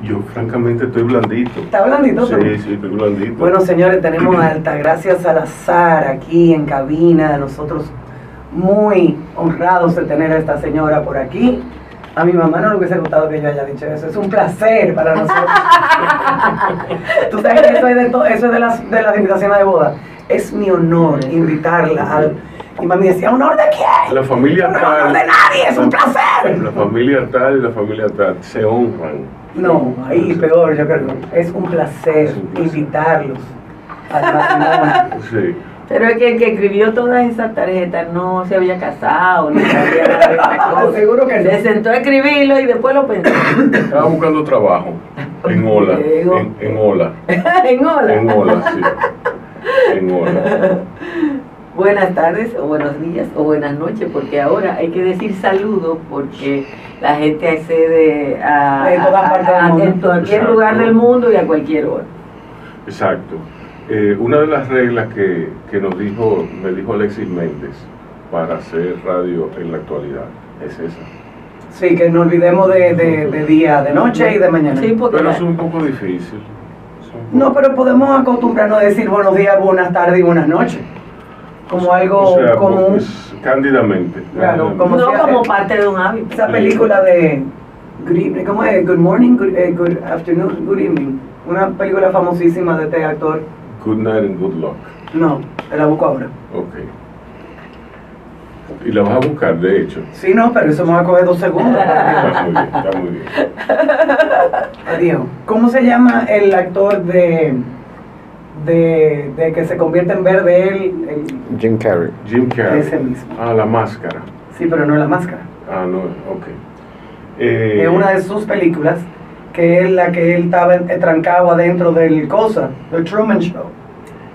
Yo francamente estoy blandito. ¿Está blandito? Sí, sí, estoy blandito. Bueno, señores, tenemos a Altagracia Salazar aquí en cabina. Nosotros muy honrados de tener a esta señora por aquí. A mi mamá no le hubiese gustado que yo haya dicho eso. Es un placer para nosotros. Tú sabes que eso es de las invitaciones de boda. Es mi honor invitarla al... Y mami decía, ¿honor de quién? La familia No, tal. honor de nadie, es un placer. La familia tal y la familia tal se honran. No, ahí peor, yo creo. Es un placer invitarlos al matrimonio. Sí. Pero es que el que escribió todas esas tarjetas no se había casado, ni sabía nada de esas cosas. Seguro que no. Se sentó a escribirlo y después lo pensó. Estaba buscando trabajo en Ola. En Ola. En Ola. En Ola, sí. En Ola. Buenas tardes, o buenos días, o buenas noches, porque ahora hay que decir saludo, porque la gente accede En todas partes del mundo. en cualquier Exacto. lugar del mundo y a cualquier hora. Exacto. Una de las reglas que me dijo Alexis Méndez para hacer radio en la actualidad es esa. Sí, que no olvidemos de día, de noche y de mañana. Sí, porque Pero es un poco difícil. No, pero podemos acostumbrarnos a decir buenos días, buenas tardes y buenas noches. Como algo o sea, común. pues, cándidamente. Claro, cándidamente. como no si- como parte de un hábito. Esa película de Good Evening, ¿cómo es? Good Morning, good Afternoon, Good Evening. Una película famosísima de este actor. Good night and good luck. No, te la busco ahora. Ok. Y la vas a buscar, de hecho. Sí, no, pero eso me va a coger 2 segundos. Está muy bien, está muy bien. Adiós. ¿Cómo se llama el actor de que se convierte en verde el Jim Carrey. Jim Carrey. Ese mismo. Ah, La Máscara. Sí, pero no es La Máscara. Ah, no, ok. Es una de sus películas que es la que él estaba trancado adentro del del Truman Show.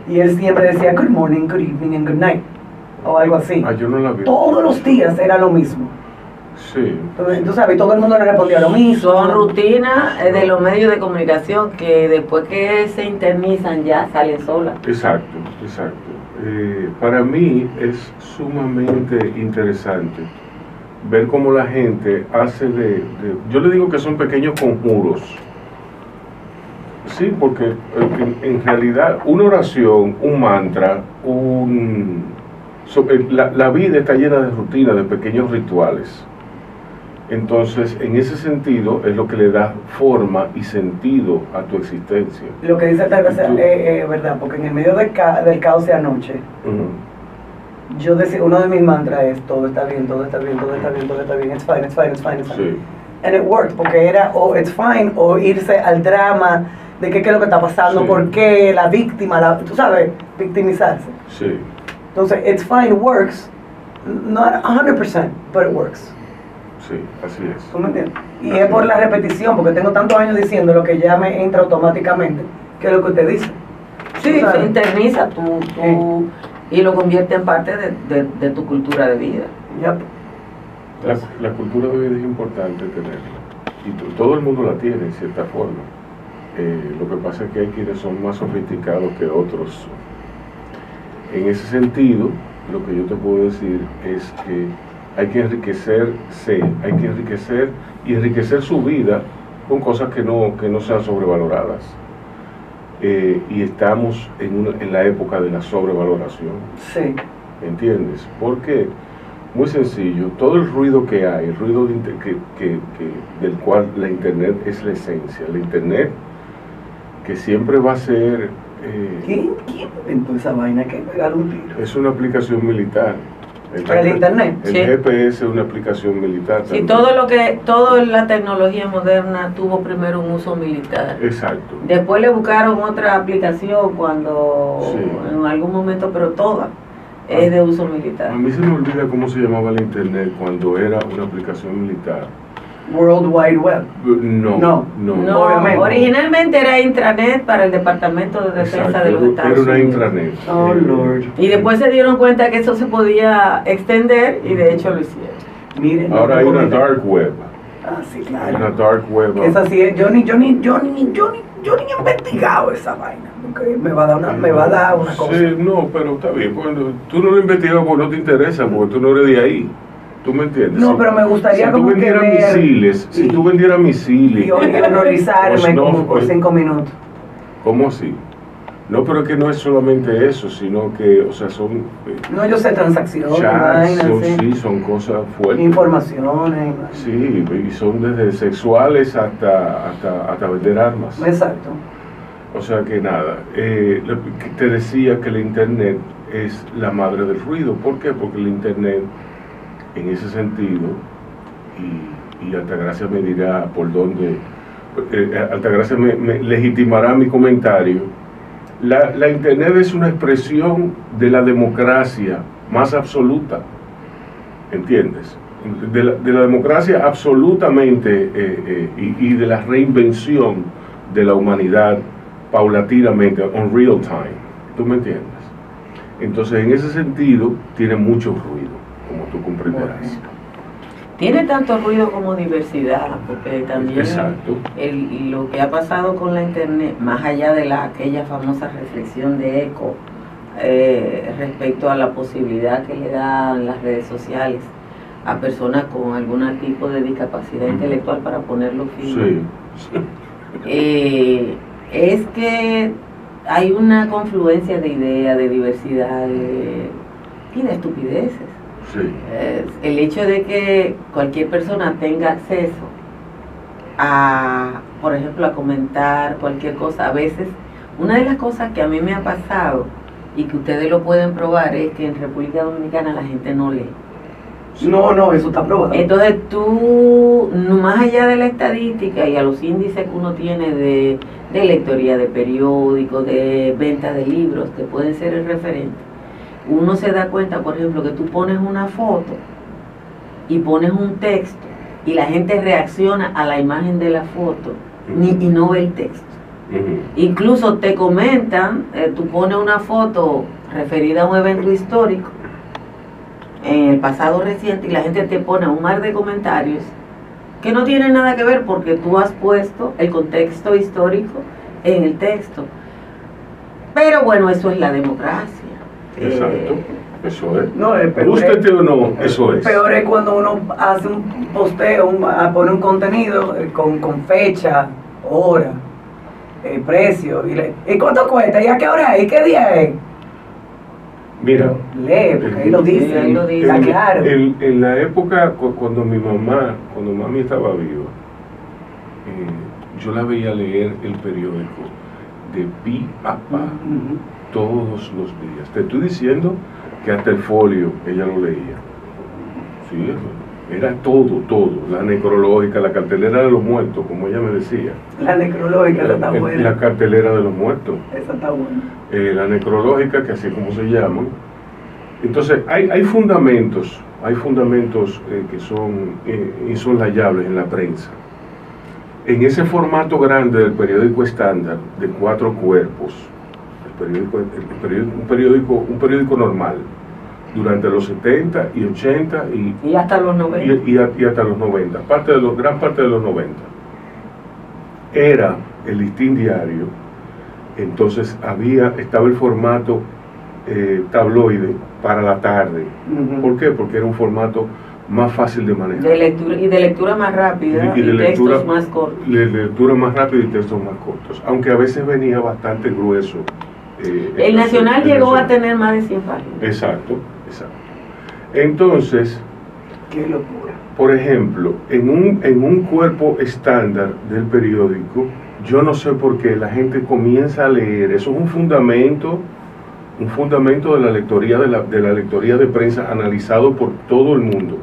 Y él siempre decía good morning, good evening and good night. O algo así. Ah, yo no la vi. Todos los días era lo mismo. Sí. Entonces, tú sabes, todo el mundo le respondía lo mismo. Son rutinas de los medios de comunicación que después que se internizan ya salen solas. Exacto, exacto. Para mí es sumamente interesante ver cómo la gente hace yo le digo que son pequeños conjuros. Sí, porque en realidad una oración, un mantra, la vida está llena de rutinas, de pequeños rituales. Entonces, en ese sentido, es lo que le da forma y sentido a tu existencia. Lo que dice tal vez es verdad, porque en el medio del caos de anoche, Ujú. yo decía, uno de mis mantras es todo está bien, todo está bien, todo está bien, todo está bien, it's fine, it's fine, it's fine, it's fine. Sí. And it worked, porque era o it's fine o irse al drama de qué es lo que está pasando, Sí. por qué, la víctima, tú sabes, victimizarse. Sí. Entonces, it's fine works, not 100%, but it works. Sí, así es. ¿Tú me entiendes? Y es por la repetición, porque tengo tantos años diciendo lo que ya me entra automáticamente, que es lo que usted dice. Sí, Tú sabes. se interniza y lo convierte en parte de tu cultura de vida. Yep. La cultura de vida es importante tenerla. Y todo el mundo la tiene, en cierta forma. Lo que pasa es que hay quienes son más sofisticados que otros. En ese sentido, lo que yo te puedo decir es que hay que enriquecerse, hay que enriquecer su vida con cosas que no sean sobrevaloradas. Y estamos en la época de la sobrevaloración. Sí. ¿Entiendes? Porque, muy sencillo, todo el ruido que hay, el ruido del cual la Internet es la esencia, la Internet que siempre va a ser... ¿Quién inventó esa vaina? Que pegar un tiro. es una aplicación militar. ¿El Internet? El Sí. GPS es una aplicación militar. Sí, también. toda la tecnología moderna tuvo primero un uso militar. Exacto. Después le buscaron otra aplicación cuando Sí. en algún momento, pero toda es de uso militar. A mí se me olvida cómo se llamaba la Internet cuando era una aplicación militar. World Wide Web. No. No, obviamente. originalmente era intranet para el Departamento de Defensa Exacto, de los Estados era una Unidos. intranet. Oh, Lord. Y después se dieron cuenta que eso se podía extender y de hecho lo hicieron. Miren. Ahora hay una dark web. Ah, sí, Hay una claro. dark web. Esa sí es. Yo ni he investigado esa vaina. Porque me va a dar una cosa. Sí, no, pero está bien. Bueno, tú no lo investigas porque no te interesa, porque tú no eres de ahí. ¿Tú me entiendes? No, pero me gustaría si como tú vendieras que ver, misiles, si tú vendieras misiles y horrorizarme pues no, como por pues, 5 minutos. ¿cómo así? No, pero es que no es solamente eso, sino que, o sea, son No, yo sé transacciones, chats, vainas, sí, son cosas fuertes. informaciones. Sí, y son desde sexuales hasta vender armas. Exacto. O sea que nada, lo que te decía que el Internet es la madre del ruido. ¿Por qué? Porque el Internet, en ese sentido, y Altagracia me dirá por dónde, Altagracia me legitimará mi comentario. La Internet es una expresión de la democracia más absoluta, ¿entiendes? De la democracia absolutamente y de la reinvención de la humanidad paulatinamente, on real time, ¿tú me entiendes? Entonces, en ese sentido, tiene mucho ruido, como tú comprenderás. Tiene tanto ruido como diversidad, porque también Exacto. lo que ha pasado con la internet, más allá de aquella famosa reflexión de Eco respecto a la posibilidad que le dan las redes sociales a personas con algún tipo de discapacidad intelectual, para ponerlo fino, Sí. Es que hay una confluencia de ideas, de diversidad y de estupideces. Sí. El hecho de que cualquier persona tenga acceso a, por ejemplo, a comentar cualquier cosa. A veces, una de las cosas que a mí me ha pasado y que ustedes lo pueden probar es que en República Dominicana la gente no lee. No, eso está probado. Entonces tú, más allá de la estadística y a los índices que uno tiene de lectoría de periódicos, de venta de libros, que pueden ser el referente, uno se da cuenta, por ejemplo, que tú pones una foto y pones un texto y la gente reacciona a la imagen de la foto y no ve el texto. Incluso te comentan, tú pones una foto referida a un evento histórico en el pasado reciente y la gente te pone un mar de comentarios que no tienen nada que ver, porque tú has puesto el contexto histórico en el texto. Pero bueno, eso es la democracia. Exacto, eso es. No, Gústete o no, eso es. Peor es cuando uno hace un posteo, pone un contenido con fecha, hora, precio. ¿Y cuánto cuesta? ¿Y a qué hora es? ¿Y qué día es? Mira, Lee, porque ahí lo dice, ahí lo dice. está claro. En la época cuando mami estaba viva, yo la veía leer el periódico de pi a pa todos los días. Te estoy diciendo que hasta el folio ella lo leía. Sí, era todo, la necrológica, la cartelera de los muertos, como ella me decía. La necrológica, esa está buena. La cartelera de los muertos. Esa está buena. La necrológica, que así es como se llaman. Entonces, hay fundamentos que son insoslayables en la prensa. En ese formato grande del periódico estándar, de 4 cuerpos, un periódico normal, durante los 70 y 80 y hasta los 90. y hasta los 90, gran parte de los 90, era el Listín Diario. Entonces estaba el formato tabloide para la tarde. ¿Por qué? Porque era un formato más fácil de manejar. De lectura más rápida y textos más cortos. De lectura más rápida y textos más cortos. Aunque a veces venía bastante grueso. El Nacional llegó a tener más de 100 páginas. Exacto. Entonces, qué locura. Por ejemplo, en un cuerpo estándar del periódico, yo no sé por qué la gente comienza a leer. Eso es un fundamento de la lectoría de la lectoría de prensa analizado por todo el mundo.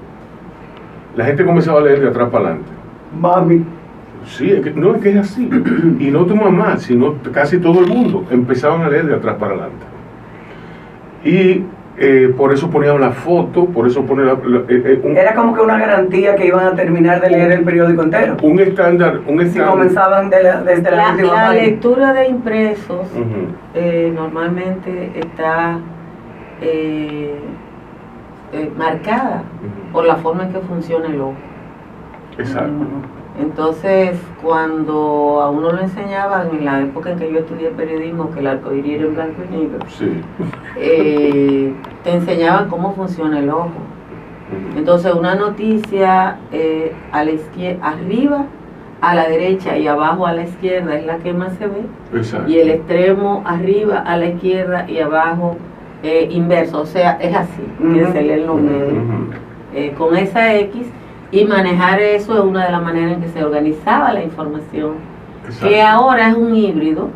La gente comenzaba a leer de atrás para adelante. Mami. Sí, es que es así. Y no tu mamá, sino casi todo el mundo empezaban a leer de atrás para adelante. Y por eso ponían la foto, por eso ponen era como que una garantía que iban a terminar de leer el periódico entero. Un estándar. Si comenzaban desde la última La página. lectura de impresos normalmente está marcada por la forma en que funciona el ojo. Exacto. Entonces, cuando a uno lo enseñaban en la época en que yo estudié periodismo, que el arcoíris era en blanco y negro, Sí. te enseñaban cómo funciona el ojo. Entonces una noticia a la izquierda, arriba, a la derecha y abajo a la izquierda es la que más se ve. Exacto. Y el extremo arriba a la izquierda y abajo inverso, o sea, es así, que se lee en los medios. Con esa X, y manejar eso es una de las maneras en que se organizaba la información. Exacto. Que ahora es un híbrido,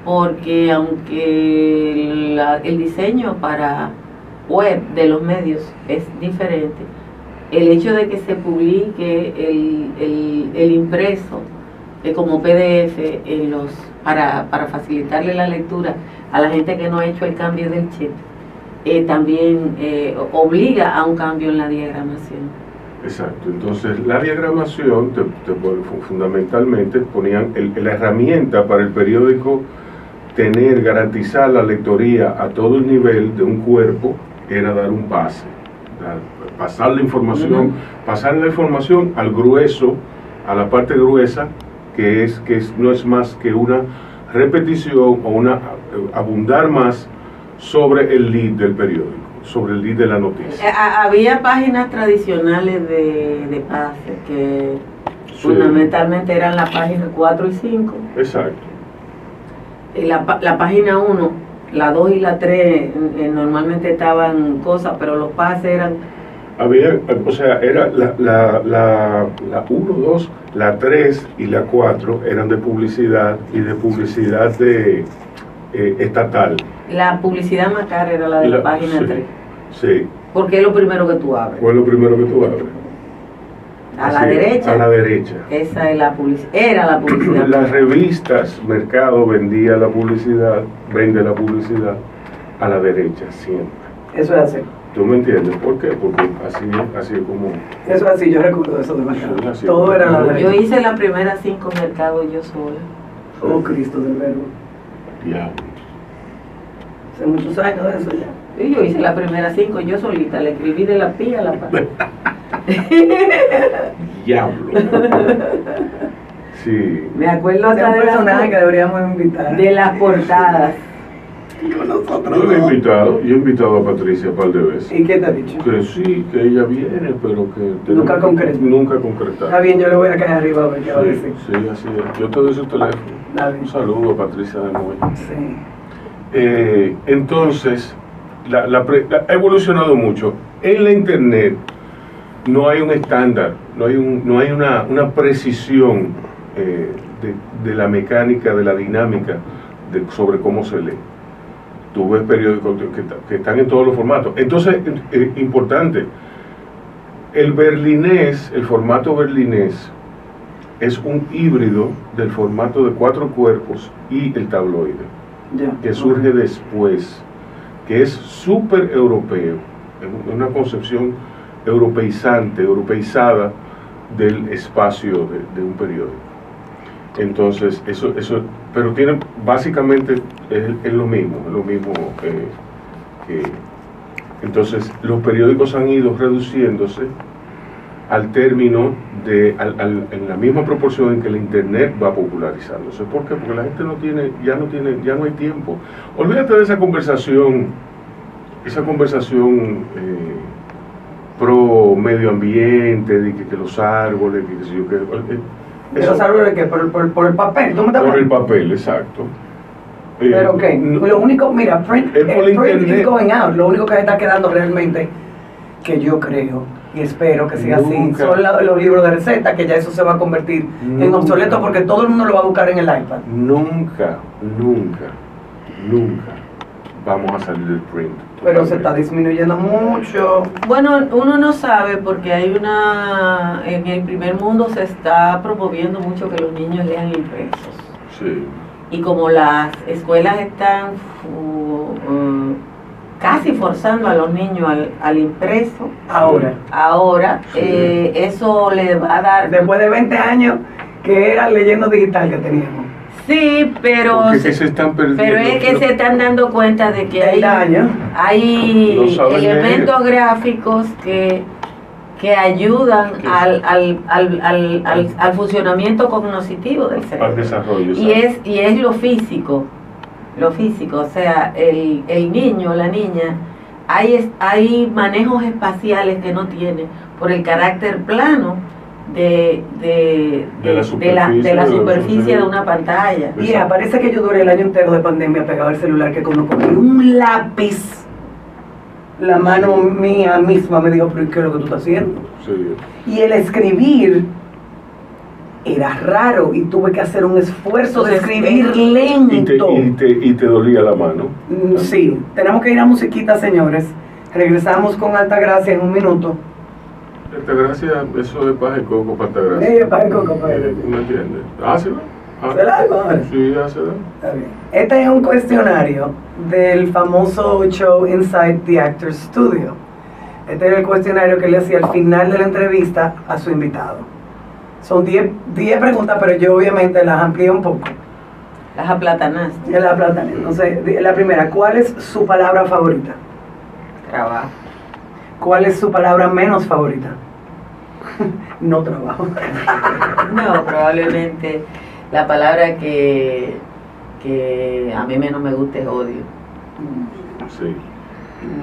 porque aunque el diseño para web de los medios es diferente, el hecho de que se publique el impreso como PDF para facilitarle la lectura a la gente que no ha hecho el cambio del chip, también obliga a un cambio en la diagramación. Exacto, entonces la diagramación fundamentalmente ponían la herramienta para el periódico garantizar la lectoría a todo el nivel de un cuerpo, era dar un pase, pasar la información, pasar la información al grueso, a la parte gruesa, que no es más que una repetición o abundar más sobre el lead del periódico, sobre el lead de la noticia. Había páginas tradicionales de pase que fundamentalmente eran las páginas 4 y 5. Exacto. La página 1, la 2 y la 3 normalmente estaban cosas, pero los pases eran... Era la 1, 2, la 3 y la 4 eran de publicidad y de publicidad estatal. La publicidad más cara era la de la página 3. Sí. Porque es lo primero que tú abres. Fue lo primero que tú abres. A la derecha. A la derecha. Esa es la publicidad. Era la publicidad. Las revistas, Mercado vendía la publicidad, vende la publicidad a la derecha siempre. Eso es así. ¿Tú me entiendes? ¿Por qué? Porque así es como... Eso es así, yo recuerdo eso de Mercado. Sí, todo era a la derecha. Yo hice la primera 5 mercados yo sola. Oh, Cristo del Verbo. Diablo. Hace muchos años de eso ya. Y yo hice la primera 5 yo solita, le escribí de la pía a la pata. Diablo. Sí. Me acuerdo hasta de personaje que deberíamos invitar. De las portadas. Con nosotros. Yo he invitado a Patricia un par de veces. ¿Y qué te ha dicho? Que sí, que ella viene, pero que... Nunca concretó. Nunca concretado. Está bien, yo le voy a caer arriba a ver qué va a decir. Sí, así es. Yo te doy su teléfono. Dale. Un saludo a Patricia de nuevo. Sí. Entonces, ha evolucionado mucho. En la internet no hay un estándar, no hay una precisión de la mecánica, de la dinámica sobre cómo se lee. Tú ves periódicos que están en todos los formatos. Entonces, importante, el formato berlinés es un híbrido del formato de 4 cuerpos y el tabloide, que surge después, que es súper europeo, es una concepción europeizada del espacio de un periódico. Entonces, eso, pero tiene, básicamente, es lo mismo que entonces, los periódicos han ido reduciéndose al término en la misma proporción en que el internet va popularizándose. ¿Por qué? Porque la gente ya no hay tiempo. Olvídate de esa conversación pro medio ambiente, de que los árboles, los árboles que por el papel, ¿tú me estás por el papel, exacto. Pero ok, lo único, mira, print is going out. Lo único que está quedando realmente, que yo creo y espero que siga así, son los libros de recetas, que ya eso se va a convertir en obsoleto porque todo el mundo lo va a buscar en el iPad. Nunca vamos a salir del print. Pero se está disminuyendo mucho. Bueno, uno no sabe porque en el primer mundo se está promoviendo mucho que los niños lean impresos. Sí. Y como las escuelas están casi forzando a los niños al impreso, ahora sí. Eso le va a dar... Después de 20 años que era leyendo digital que teníamos. Sí, pero es que se están dando cuenta de que hay elementos gráficos que ayudan al funcionamiento cognitivo del cerebro. Al desarrollo. Y es lo físico, o sea, el niño o la niña hay manejos espaciales que no tiene por el carácter plano de la superficie de una pantalla. Y parece que yo duré el año entero de pandemia pegado al celular, que cuando cogí un lápiz, la mano mía misma me dijo, pero ¿qué es lo que tú estás haciendo? Sí. Y el escribir era raro y tuve que hacer un esfuerzo de escribir lento. Y te dolía la mano. Sí, tenemos que ir a musiquita, señores. Regresamos con Altagracia en un minuto. Altagracia, eso de paja de coco para Altagracia. Paja de coco, paja de coco. ¿Me entiendes? Hácela. ¿Se la hago ahora? Sí, hácela. Está bien. Este es un cuestionario del famoso show Inside the Actors Studio. Este era el cuestionario que le hacía al final de la entrevista a su invitado. Son 10 preguntas, pero yo obviamente las amplié un poco. Las aplatanaste. Las aplatané. Entonces, la primera, ¿cuál es su palabra favorita? Trabajo. ¿Cuál es su palabra menos favorita? No trabajo. No, probablemente la palabra que a mí menos me gusta es odio. Sí.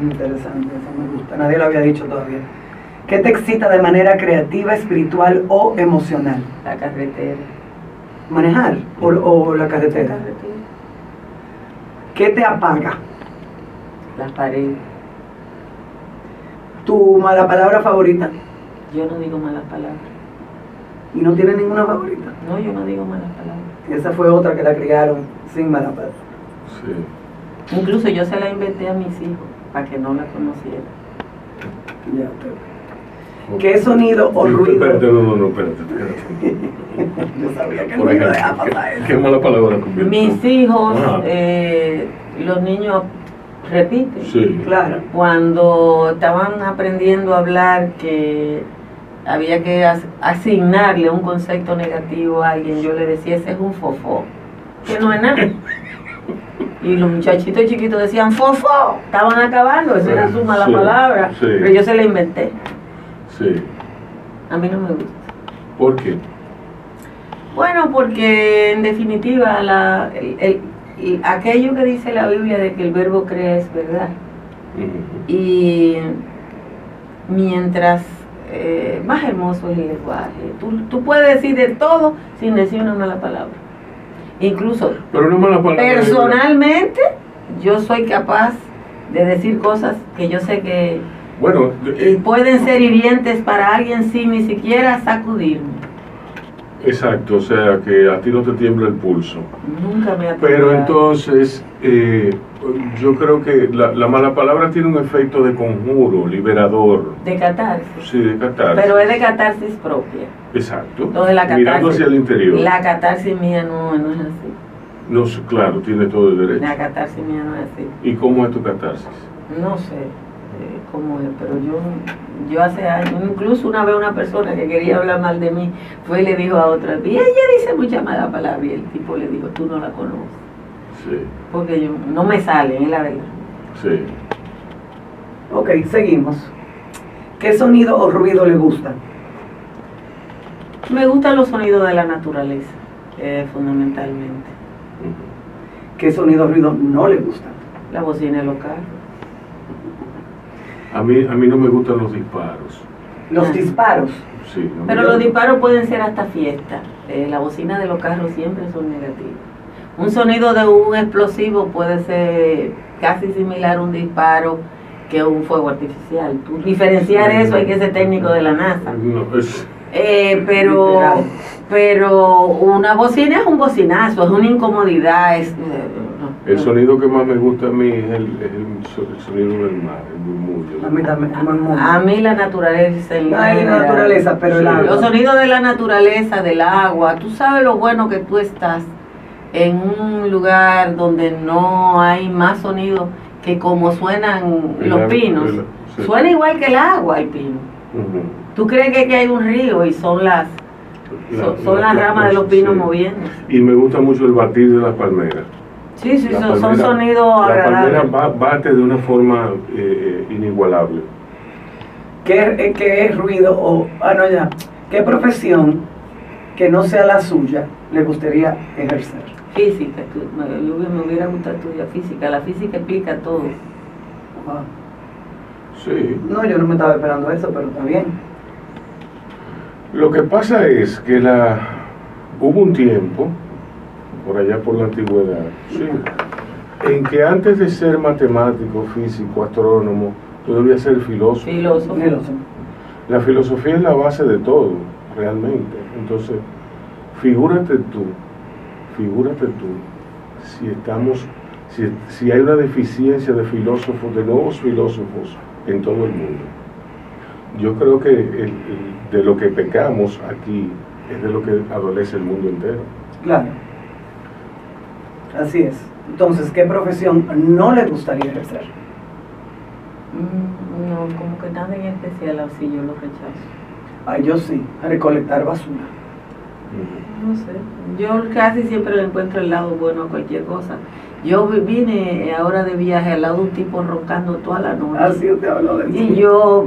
Interesante, eso me gusta. Nadie lo había dicho todavía. ¿Qué te excita de manera creativa, espiritual o emocional? La carretera. ¿Manejar o la carretera? La carretera. ¿Qué te apaga? Las paredes. ¿Tu mala palabra favorita? Yo no digo malas palabras. ¿Y no tienes ninguna favorita? No, yo no digo malas palabras. Esa fue otra que la criaron sin mala palabra. Sí. Incluso yo se la inventé a mis hijos para que no la conocieran. Ya, ¿qué sonido o ruido? Espérate, espérate. Yo sabía que Por no iba a ejemplo, dejar pasar eso. ¿qué mala palabra convierte? Mis hijos, Ah. los niños repiten. Sí. Claro. Cuando estaban aprendiendo a hablar, que había que asignarle un concepto negativo a alguien, yo le decía, ese es un fofó, que no es nada. Y los muchachitos chiquitos decían, fofó, estaban acabando, esa era su mala palabra, sí. pero yo se la inventé. Sí. A mí no me gusta. ¿Por qué? Bueno, porque en definitiva aquello que dice la Biblia de que el verbo crea es verdad. Ujú. Y mientras más hermoso es el lenguaje, tú puedes decir de todo sin decir una mala palabra. Incluso Pero una mala palabra. personalmente yo soy capaz de decir cosas que yo sé que Bueno, pueden ser hirientes para alguien sin ni siquiera sacudirme. exacto, o sea que a ti no te tiembla el pulso. Nunca me ha Pero tocado. entonces, yo creo que la mala palabra tiene un efecto de conjuro, liberador. De catarsis. Sí, de catarsis. Pero es de catarsis propia. Exacto. Entonces la catarsis, Mirando hacia el interior. La catarsis mía no es así. No, claro, tiene todo el derecho. La catarsis mía no es así. ¿Y cómo es tu catarsis? No sé cómo es, pero yo hace años, incluso una vez una persona que quería hablar mal de mí, fue y le dijo a otra, y ella dice mucha mala palabra, y el tipo le dijo, tú no la conoces. Sí, Porque yo no me sale, es la verdad. sí. Ok, seguimos. ¿Qué sonido o ruido le gusta? Me gustan los sonidos de la naturaleza, fundamentalmente. Ujú. ¿Qué sonido o ruido no le gusta? La bocina de los carros. A mí no me gustan los disparos. Los disparos. Sí, no me Pero los gustan. disparos pueden ser hasta fiesta. La bocina de los carros siempre son negativas. Un sonido de un explosivo puede ser casi similar a un disparo que un fuego artificial. Tú diferenciar eso, hay que ser técnico de la NASA. No, es... Pero una bocina es un bocinazo, es una incomodidad. El sonido que más me gusta a mí es el sonido del mar, el murmullo. A mí también. A mí la naturaleza. La naturaleza, pero el Sí. agua. Los sonidos de la naturaleza, del agua. Tú sabes lo bueno que tú estás en un lugar donde no hay más sonido que como suenan los pinos. Sí. Suena igual que el agua, el pino. Ujú. Tú crees que aquí hay un río y son las ramas de los pinos sí. moviéndose. Y me gusta mucho el batir de las palmeras. Sí, sí, La son palmera- sonidos La agradables. palmera bate de una forma inigualable. ¿Qué ruido o... ¿Qué profesión que no sea la suya le gustaría ejercer? Física, me hubiera gustado estudiar física. La física explica todo. Ah, Sí. No, yo no me estaba esperando eso, pero está bien. Lo que pasa es que hubo un tiempo, por allá por la antigüedad, sí, en que antes de ser matemático, físico, astrónomo, tú debías ser filósofo. Filósofo. La filosofía es la base de todo, realmente. Entonces, figúrate tú, si hay una deficiencia de filósofos, de nuevos filósofos en todo el mundo. Yo creo que de lo que pecamos aquí es de lo que adolece el mundo entero. Claro. Así es. Entonces, ¿qué profesión no le gustaría ejercer? No, como que nada en especial, así yo lo rechazo. Ay, yo sí, recolectar basura. No sé, yo casi siempre le encuentro el lado bueno a cualquier cosa. Yo vine ahora de viaje al lado de un tipo roncando toda la noche. Así usted habló de eso. Y yo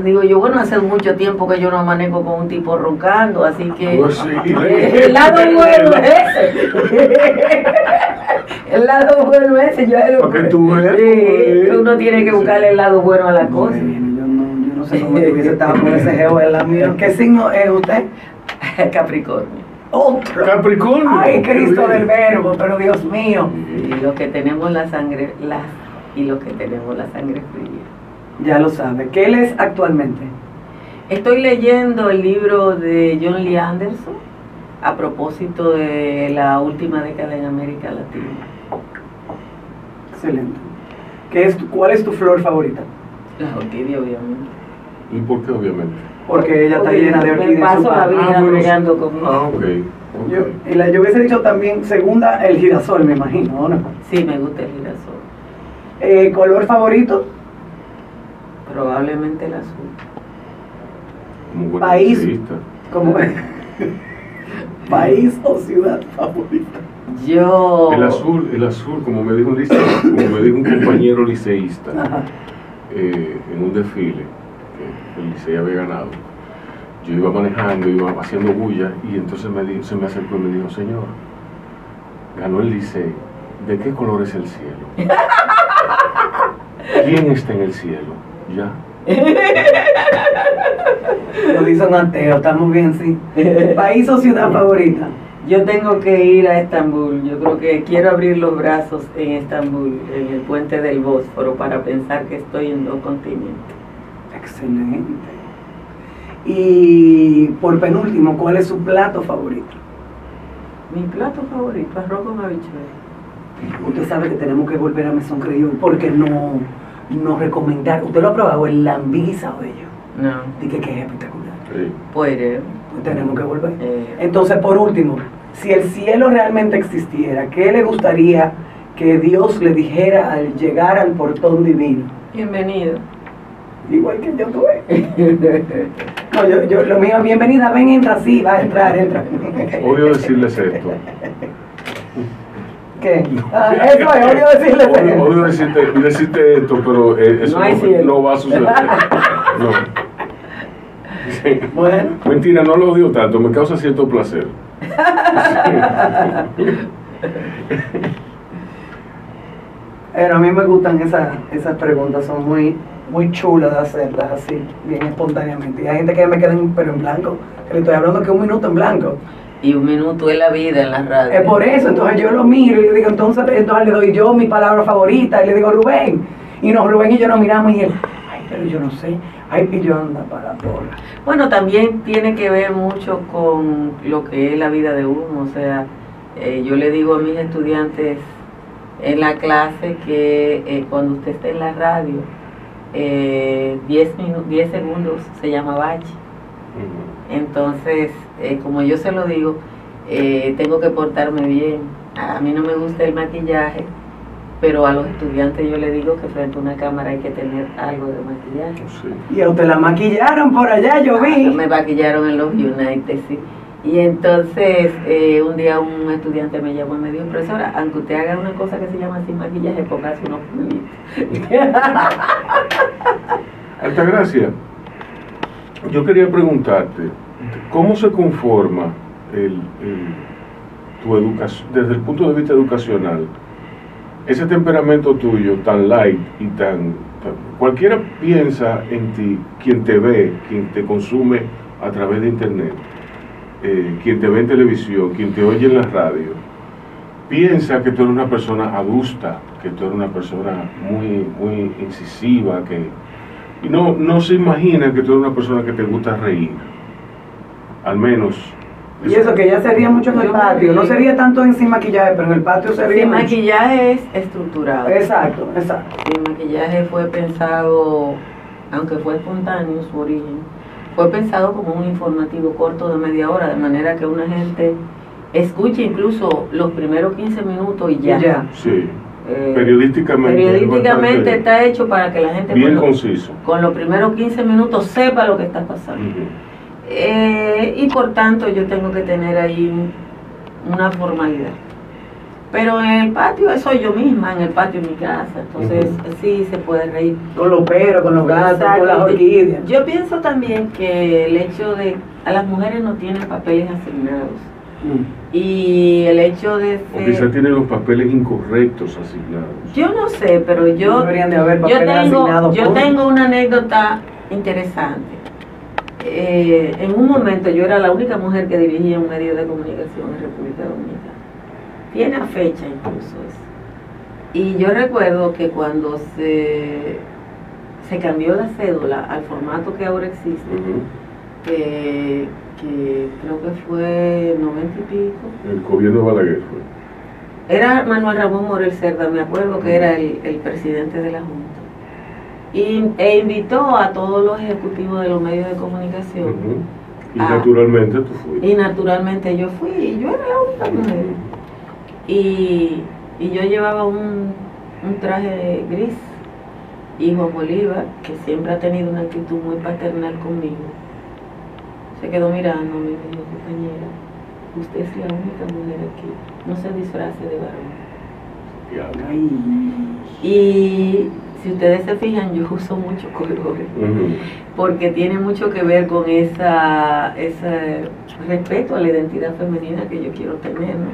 digo, bueno, hace mucho tiempo que yo no amanezco con un tipo roncando, así que Pues sí. el lado bueno es ese. El lado bueno es ese. Porque tú ves, sí, uno tiene que buscarle el lado bueno a la cosa. Yo no sé cómo hubiese estado con ese geo en la mía. ¿Qué signo es usted? Capricornio. Otro. Capricornio. Ay, Cristo del Verbo, pero Dios mío. Y los que tenemos la sangre, y los que tenemos la sangre fría. Ya lo sabe. ¿Qué él es actualmente? Estoy leyendo el libro de John Lee Anderson a propósito de la última década en América Latina. Excelente. ¿Cuál es tu flor favorita? La orquídea, obviamente. ¿Y por qué, obviamente? Porque ella está llena de orquídeas. Me paso la vida bregando con eso. Ah, ok. Yo hubiese dicho también segunda, el girasol, me imagino, ¿o no? Sí, me gusta el girasol. ¿Color favorito? Probablemente el azul. Como buen País. liceísta. Como país o ciudad favorita. Yo... El azul, como me dijo un compañero liceísta, Ajá. en un desfile que el liceo había ganado. Yo iba manejando, iba haciendo bulla, y entonces se me acercó y me dijo: señor, ganó el liceo, ¿de qué color es el cielo? ¿Quién está en el cielo? Ya. Lo dice un ateo, estamos bien, sí. ¿País o ciudad favorita? Yo tengo que ir a Estambul. Yo creo que quiero abrir los brazos en Estambul, en el puente del Bósforo, para pensar que estoy en 2 continentes. Excelente. Y por penúltimo, ¿cuál es su plato favorito? Mi plato favorito, arroz con habichuelas. Usted sabe que tenemos que volver a Mesón Crioll porque no recomendar. ¿Usted lo ha probado? El lambí guisado de ellos. No. Dije que es espectacular. Sí. Puede. Pues tenemos que volver. Eh. Entonces, por último, si el cielo realmente existiera, ¿qué le gustaría que Dios le dijera al llegar al portón divino? Bienvenido. Igual que yo tuve. No, yo lo mío, bienvenida, ven, entra, sí, va a entrar, entra. Odio decirles esto. ¿Qué? Ah, eso es, odio decirle Odio decirte esto, pero eso No hay cielo. no va a suceder. No. Sí. Bueno. Mentira, no lo odio tanto, me causa cierto placer. Pero a mí me gustan esas preguntas, son muy chulas de hacerlas así, bien espontáneamente. Y hay gente que me queda en blanco, que le estoy hablando que 1 minuto en blanco. Y 1 minuto es la vida en la radio. Es por eso, entonces yo lo miro y le digo, entonces le doy yo mi palabra favorita y le digo, Rubén. Y Rubén y yo nos miramos y él, ay, pero yo no sé, ay, y yo anda para la porra. Bueno, también tiene que ver mucho con lo que es la vida de uno. O sea, yo le digo a mis estudiantes en la clase que cuando usted esté en la radio, 10 segundos se llama bache. Entonces, como yo se lo digo, tengo que portarme bien. A mí no me gusta el maquillaje, pero a los estudiantes yo les digo que frente a una cámara hay que tener algo de maquillaje. Sí. Y a usted la maquillaron por allá, yo vi. Me maquillaron en los United, sí. Y entonces un día un estudiante me llamó y me dijo, profesora, aunque usted haga una cosa que se llama sin maquillaje, póngase unos pelitos. Altagracia, yo quería preguntarte, ¿cómo se conforma tu educación, desde el punto de vista educacional, ese temperamento tuyo tan light y tan Cualquiera piensa en ti, quien te ve, quien te consume a través de internet, quien te ve en televisión, quien te oye en la radio, piensa que tú eres una persona adusta, que tú eres una persona muy, muy incisiva, y no se imagina que tú eres una persona que te gusta reír. Al menos. Y eso que ella sería mucho en el patio, no sería tanto en sin maquillaje, pero en el patio sería Sin mucho. maquillaje es estructurado. Exacto, exacto. Sin maquillaje fue pensado, aunque fue espontáneo su origen, fue pensado como un informativo corto de media hora, de manera que una gente escuche incluso los primeros 15 minutos y ya. Sí. Periodísticamente está hecho para que la gente bien conciso. Con los primeros 15 minutos sepa lo que está pasando. Y por tanto yo tengo que tener ahí una formalidad. Pero en el patio, soy yo misma, en el patio de mi casa, entonces sí se puede reír. Con los perros, con los gatos, con las orquídeas. Yo pienso también que el hecho de a las mujeres no tienen papeles asignados. Y el hecho de ser, o quizá tienen los papeles incorrectos asignados. Yo no sé, pero yo deberían de haber papeles asignados. Yo tengo una anécdota interesante. En un momento yo era la única mujer que dirigía un medio de comunicación en República Dominicana. Tiene fecha incluso eso. Y yo recuerdo que cuando se cambió la cédula al formato que ahora existe, que creo que fue 90 y pico. El gobierno de Balaguer fue. Era Manuel Ramón Morel Cerda, me acuerdo que era el presidente de la Junta. E invitó a todos los ejecutivos de los medios de comunicación. Y naturalmente tú fuiste. Y naturalmente yo fui, y yo era la única mujer. Y yo llevaba un traje gris. Y Juan Bolívar, que siempre ha tenido una actitud muy paternal conmigo, se quedó mirándome y me dijo: compañera, usted es la única mujer aquí, no se disfrace de varón. Y si ustedes se fijan, yo uso muchos colores, porque tiene mucho que ver con ese respeto a la identidad femenina que yo quiero tener, ¿no?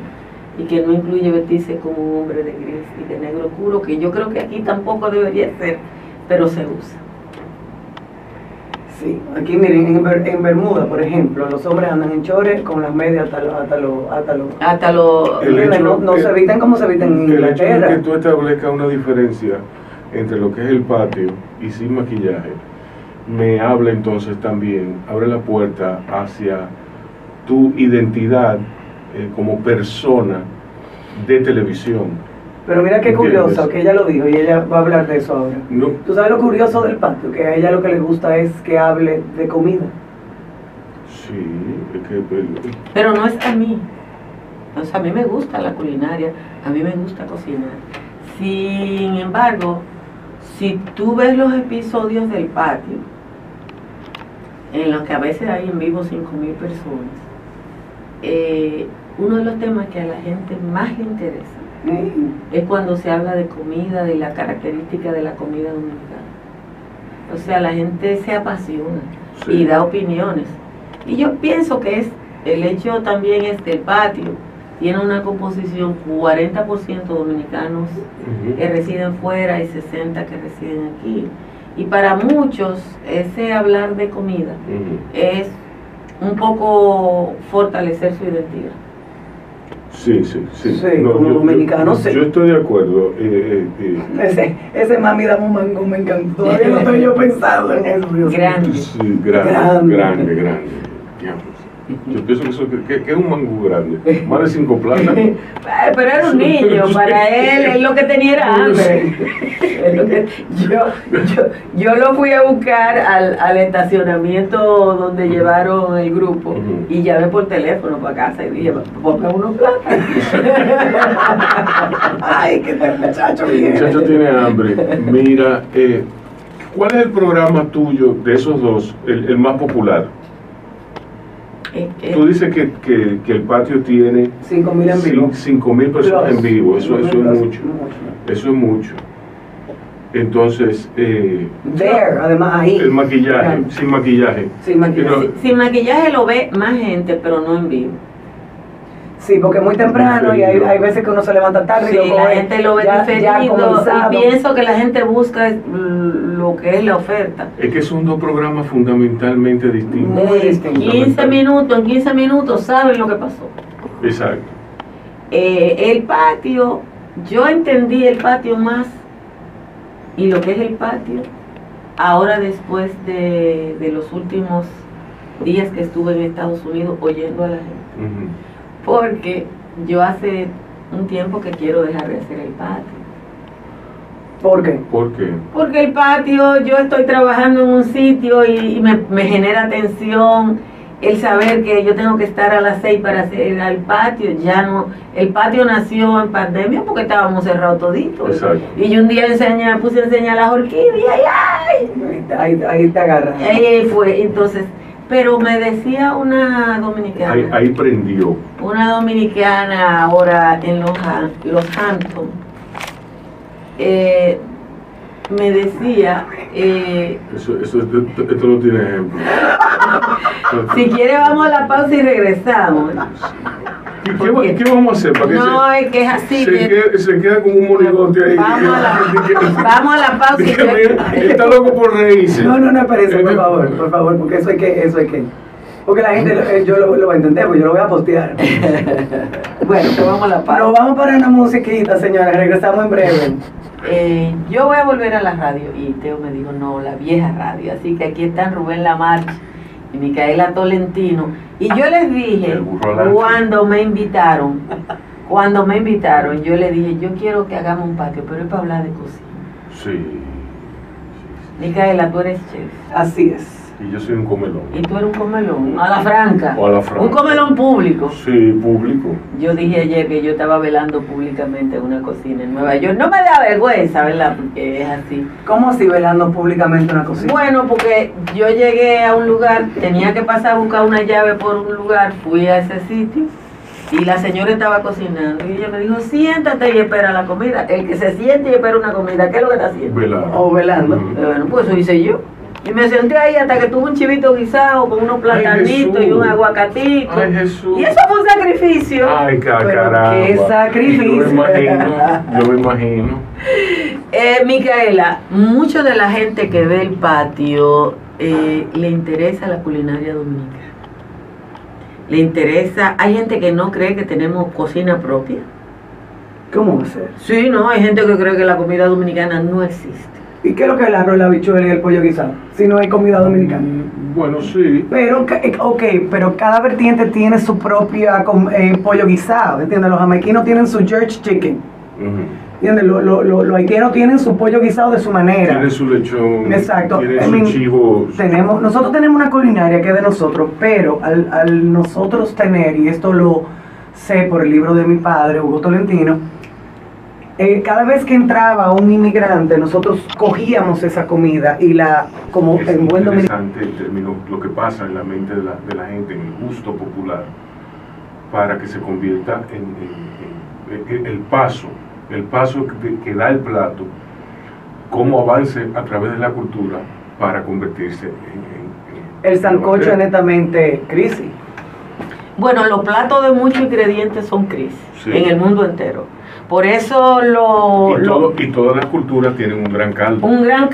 Y que no incluye vestirse como un hombre de gris y de negro oscuro, que yo creo que aquí tampoco debería ser, pero se usa. Sí, aquí miren, en Bermuda, por ejemplo, los hombres andan en chores con las medias hasta los no se visten como se visten en Inglaterra. El hecho de que tú establezcas una diferencia entre lo que es el patio y sin maquillaje, me habla entonces también, abre la puerta hacia tu identidad como persona de televisión. Pero mira qué curioso, que ella lo dijo y ella va a hablar de eso ahora. No. ¿Tú sabes lo curioso del patio? Que a ella lo que le gusta es que hable de comida. Sí, es que... Pero no es a mí. O sea, a mí me gusta la culinaria, a mí me gusta cocinar. Sin embargo, si tú ves los episodios del patio, en los que a veces hay en vivo 5.000 personas, uno de los temas que a la gente más le interesa es cuando se habla de comida, de la característica de la comida dominicana. O sea, la gente se apasiona y da opiniones. Y yo pienso que el hecho también es que el patio tiene una composición 40% dominicanos que residen fuera y 60% que residen aquí. Y para muchos ese hablar de comida es un poco fortalecer su identidad. Sí, no, como dominicano, sí. Yo estoy de acuerdo. Ese mami dame un mango me encantó. Todavía no estoy yo pensando en eso. Grande. Sí, grande. Yo pienso que es un mango grande, más de 5 platas. Pero era un niño, para él lo que tenía era hambre. Yo lo fui a buscar al estacionamiento donde llevaron el grupo y llamé por teléfono para casa y dije: ponme unos platos. Ay, que el muchacho viene. El muchacho tiene hambre. Mira, ¿cuál es el programa tuyo de esos dos, el más popular? Tú dices que el patio tiene 5.000 en vivo. 5.000 personas en vivo, eso es mucho. Eso es mucho. Entonces, además ahí. El maquillaje, sin maquillaje. Sin maquillaje lo ve más gente, pero no en vivo. Sí, porque es muy temprano y hay veces que uno se levanta tarde Sí, y la gente lo ve ya diferido comenzado. y pienso que la gente busca lo que es la oferta. Es que son dos programas fundamentalmente distintos. Muy distinto. 15 minutos, en 15 minutos saben lo que pasó. Exacto. El patio, yo entendí el patio más y lo que es el patio ahora después de los últimos días que estuve en Estados Unidos oyendo a la gente. Porque yo hace un tiempo que quiero dejar de hacer el patio. ¿Por qué? ¿Por qué? Porque el patio, yo estoy trabajando en un sitio y me genera tensión el saber que yo tengo que estar a las 6 para hacer el patio. Ya no, el patio nació en pandemia porque estábamos cerrados toditos. Exacto. Y yo un día puse a enseñar las orquídeas y Ahí te agarras. ahí fue, entonces, pero me decía una dominicana. Ahí prendió. Una dominicana ahora en los Hamptons me decía Esto no tiene ejemplo. si quiere vamos a la pausa y regresamos. ¿Qué vamos a hacer? ¿Para que No, es que es así. se queda como un monigote ahí? Vamos a la pausa y Está loco por reírse. No, espérese, por favor, porque eso hay que. Porque la gente, yo lo voy a entender, porque yo lo voy a postear. Bueno, pues vamos a la pausa. Nos vamos para una musiquita, señora, regresamos en breve. Yo voy a volver a la radio y Teo me dijo, no, la vieja radio. Así que aquí están Rubén Lamarche y Micaela Tolentino. Y yo les dije, cuando me invitaron, yo les dije, yo quiero que hagamos un patio, pero es para hablar de cocina. Sí. Micaela, tú eres chef. Así es. Y yo soy un comelón. Y tú eres un comelón, a la franca. O a la franca. Un comelón público. Sí, público. Yo dije ayer que yo estaba velando públicamente una cocina en Nueva York. No me da vergüenza, ¿verdad? Porque es así. ¿Cómo así velando públicamente una cocina? Bueno, porque yo llegué a un lugar, tenía que pasar a buscar una llave por un lugar, fui a ese sitio y la señora estaba cocinando y ella me dijo, siéntate y espera la comida. El que se siente y espera una comida, ¿qué es lo que está haciendo? Velar. O velando. Bueno, pues eso hice yo. Y me senté ahí hasta que tuve un chivito guisado con unos platanitos Jesús. y un aguacatito. Ay, Jesús. Y eso fue un sacrificio. Ay, Pero caramba. qué sacrificio. Yo me imagino. Micaela, mucho de la gente que ve el patio le interesa la culinaria dominicana. Le interesa, hay gente que no cree que tenemos cocina propia. ¿Cómo va a ser? Sí, no, hay gente que cree que la comida dominicana no existe. ¿Y qué es lo que es el arroz, la habichuela y el pollo guisado? Si no hay comida dominicana. Bueno, sí. Pero, pero cada vertiente tiene su propia pollo guisado, ¿entiendes? Los jamaiquinos tienen su George chicken, ¿entiendes? Los haitianos tienen su pollo guisado de su manera. Tiene su lechón. Exacto. Tiene su chivo. Nosotros tenemos una culinaria que es de nosotros, pero al nosotros tener, y esto lo sé por el libro de mi padre, Hugo Tolentino, cada vez que entraba un inmigrante, nosotros cogíamos esa comida y como Es en buen dominicano. interesante el término, lo que pasa en la mente de la gente, en el gusto popular, para que se convierta en el paso que da el plato, como avance a través de la cultura para convertirse en El sancocho es netamente crisis. Bueno, los platos de muchos ingredientes son crisis Sí. en el mundo entero. Por eso y todas las culturas tienen un gran caldo. una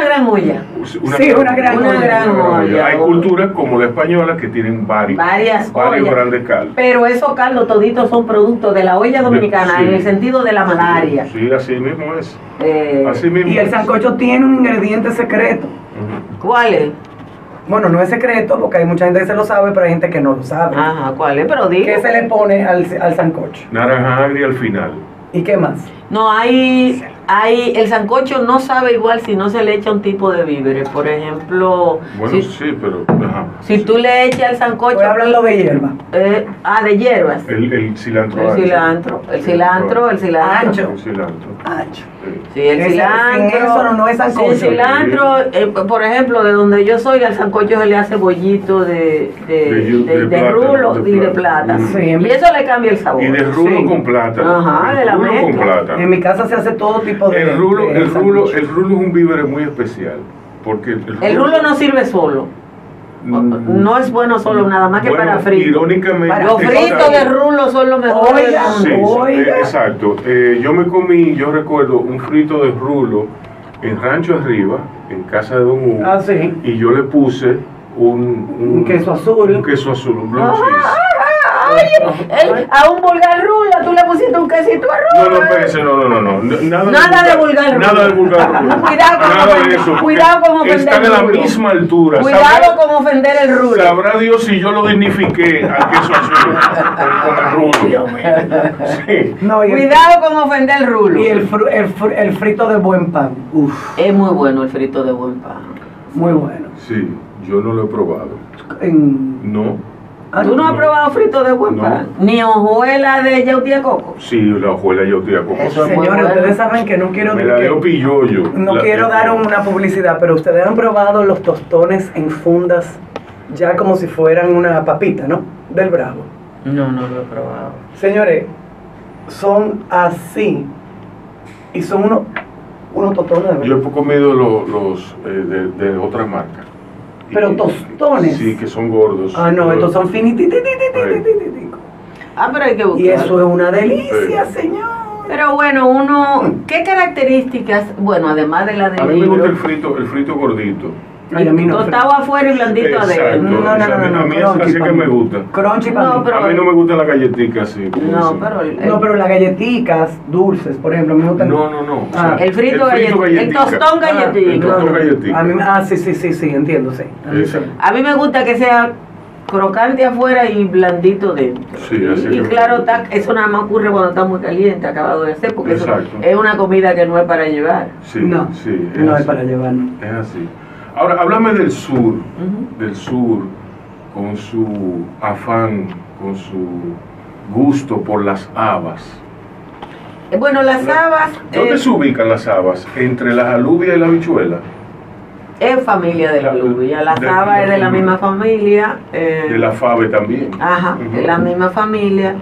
gran olla. Una gran olla. Hay culturas como la española que tienen varios ollas. grandes caldos. Pero esos caldos toditos son productos de la olla dominicana, Sí. en el sentido de la malaria. Sí, así mismo es. Así mismo Y el es. sancocho tiene un ingrediente secreto. ¿Cuál es? Bueno, no es secreto porque hay mucha gente que se lo sabe, pero hay gente que no lo sabe. Ajá, ¿cuál es? Pero digo. ¿Qué se le pone al sancocho? Naranja agria al final. ¿Y qué más? No, el sancocho no sabe igual si no se le echa un tipo de víveres. Por ejemplo, Bueno, sí, pero... Ajá, si sí. tú le echas el sancocho... Voy a hablarlo de hierba. De hierbas. El cilantro El ancho. cilantro. Ancho. El cilantro. Ancho. Sí. Sí, el Ese- cilantro. sin eso no es sancocho. Sin cilantro, por ejemplo, de donde yo soy, al sancocho se le hace bollito de plátano, rulo de y de plátano. plátano. Sí. Y eso le cambia el sabor. Y de rulo Sí. con plátano. Ajá, de la rulo con mezcla. plátano. En mi casa se hace todo tipo de El rulo sancocho. es un víver muy especial. Porque El rulo no sirve solo. No es bueno solo, nada más que Bueno, para frito. Irónicamente. Los fritos de rulo son los mejores del Oiga, mundo. Sí, exacto. Yo recuerdo un frito de rulo en Rancho Arriba, en casa de Don Hugo, Ah, sí. y yo le puse un queso azul. Un queso azul, un blue cheese. A un vulgar rulo tú le pusiste un quesito a No, rulo. espérese, no. Nada de vulgar rulo. Nada de vulgar rulo. Cuidado con Nada de ofender- eso. cuidado con ofender Están a la el rulo. misma altura. Cuidado con ofender el rulo. Sabrá Dios si yo lo dignifiqué al queso azul con el rulo. Sí. No, y el, Cuidado con ofender el rulo. y el frito de buen pan. Uf, Es muy bueno el frito de buen pan. muy bueno. Sí, yo no lo he probado. No. ¿Tú no has probado frito de buen No. pan? Ni hojuela de yautí de coco. Sí, la hojuela yo estoy a coco. Eso es muy Señores, bueno. ustedes saben que no quiero Me la dio Pilloyo. no quiero dar una publicidad, pero ustedes han probado los tostones en fundas ya como si fueran una papita, ¿no? Del Bravo. No, no lo he probado. Señores, son así y son unos tostones de verdad. Yo he comido los de otra marca. Pero tostones. Sí, que son gordos. Ah, no, estos son finititos. Ah, pero hay que buscar. Y eso es una delicia, señor. Pero bueno, ¿qué características? Bueno, además de la del A mí me gusta el libro, frito gordito. Ay, a mí no. tostado afuera y blandito Exacto. adentro. No, A mí es así que me gusta. Crunchy para No, mí. pero- A mí no me gustan las galletitas así. como No, dicen. pero No, pero las galletitas dulces, por ejemplo, a mí me gustan. No. Ah, el frito galletica, el tostón Ah, galletica. el tostón galletica. A mí, sí, entiendo, sí. A mí sí. A mí me gusta que sea crocante afuera y blandito dentro. Sí, así y que me claro, gusta. eso nada más ocurre cuando está muy caliente, acabado de hacer, porque eso Exacto. es una comida que no es para llevar. Sí, No, sí, no es así. para llevarnos. Es así. Ahora, háblame del sur. Ujú. Con su afán, con su gusto por las habas. Bueno, las habas ¿Dónde se ubican las habas? ¿Entre las alubias y la habichuela? es familia de la alubia. Las de- habas es de la misma familia. De la fave también. Ajá, Ujú. de la misma familia.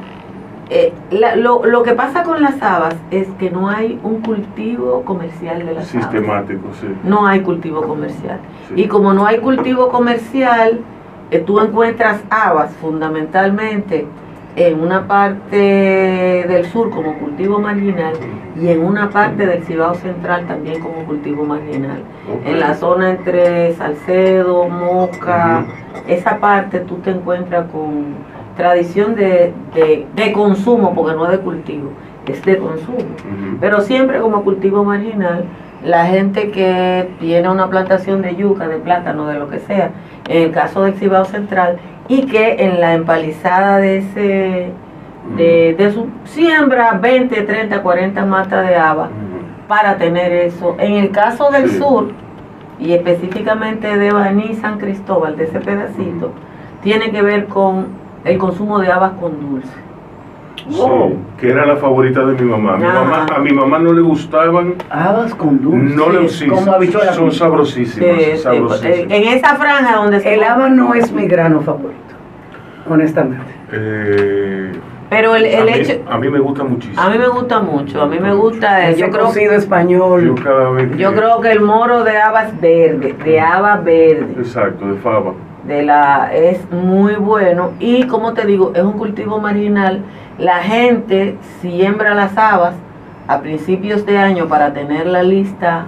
Lo que pasa con las habas es que no hay un cultivo comercial de las habas. Sistemático, sí. No hay cultivo comercial. Sí. Y como no hay cultivo comercial, tú encuentras habas fundamentalmente en una parte del sur como cultivo marginal y en una parte del Cibao Central también como cultivo marginal. Ok. En la zona entre Salcedo, Moca, esa parte tú te encuentras con tradición de consumo, porque no es de cultivo, es de consumo. Ujú. Pero siempre como cultivo marginal, la gente que tiene una plantación de yuca, de plátano, de lo que sea, en el caso del Cibao Central, y que en la empalizada de su siembra 20, 30, 40 matas de haba Ujú. para tener eso. En el caso del Sí. sur, y específicamente de Baní, San Cristóbal, de ese pedacito, tiene que ver con el consumo de habas con dulce. Sí, que era la favorita de mi mamá. A mi mamá no le gustaban. Habas con dulce. No le Sí, sí, como habichuela. son sabrosísimas. Sí, sabrosísimas. en esa franja donde se El haba no es mi grano favorito, honestamente. pero el a mí, hecho, a mí me gusta muchísimo. a mí me gusta mucho, a mí me gusta, Ese cocido español. Yo cada vez que- yo creo que el moro de habas verde, de haba verde, Exacto, de fava. es muy bueno, y como te digo, es un cultivo marginal. La gente siembra las habas a principios de año para tener la lista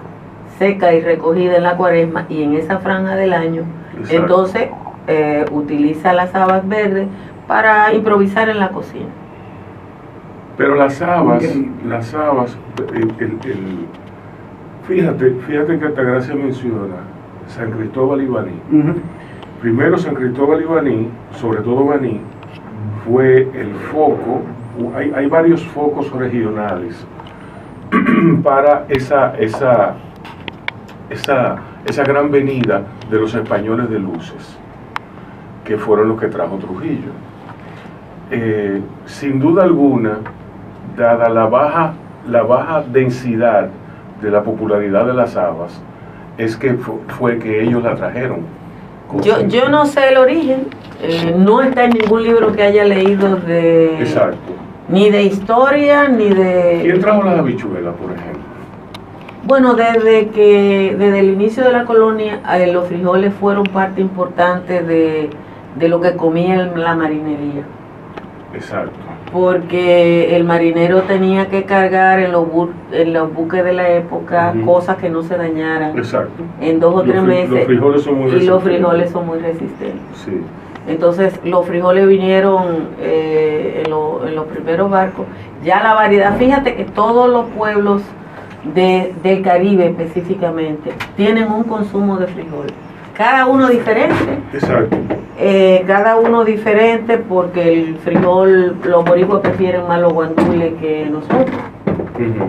seca y recogida en la cuaresma, y en esa franja del año Exacto. entonces utiliza las habas verdes para improvisar en la cocina. Pero las habas, Increíble. fíjate que Altagracia menciona San Cristóbal y Baní. Ujú. Primero San Cristóbal y Baní, sobre todo Baní, fue el foco, hay varios focos regionales para esa gran venida de los españoles de luces, que fueron los que trajo Trujillo. Sin duda alguna, dada la baja densidad de la popularidad de las habas, es que fue que ellos la trajeron. Yo no sé el origen, no está en ningún libro que haya leído Exacto. ni de historia, ni de... ¿Quién trajo las habichuelas, por ejemplo? Bueno, desde el inicio de la colonia, los frijoles fueron parte importante de lo que comía la marinería. Exacto. Porque el marinero tenía que cargar en los buques de la época cosas que no se dañaran. Exacto. En 2 o 3 meses. Los frijoles son muy resistentes. Y los frijoles son muy resistentes. Sí. Entonces los frijoles vinieron en los primeros barcos. Ya la variedad, fíjate que todos los pueblos del Caribe específicamente tienen un consumo de frijoles. Cada uno diferente. Exacto. Cada uno diferente porque el frijol, los boricuas prefieren más los guandules que nosotros.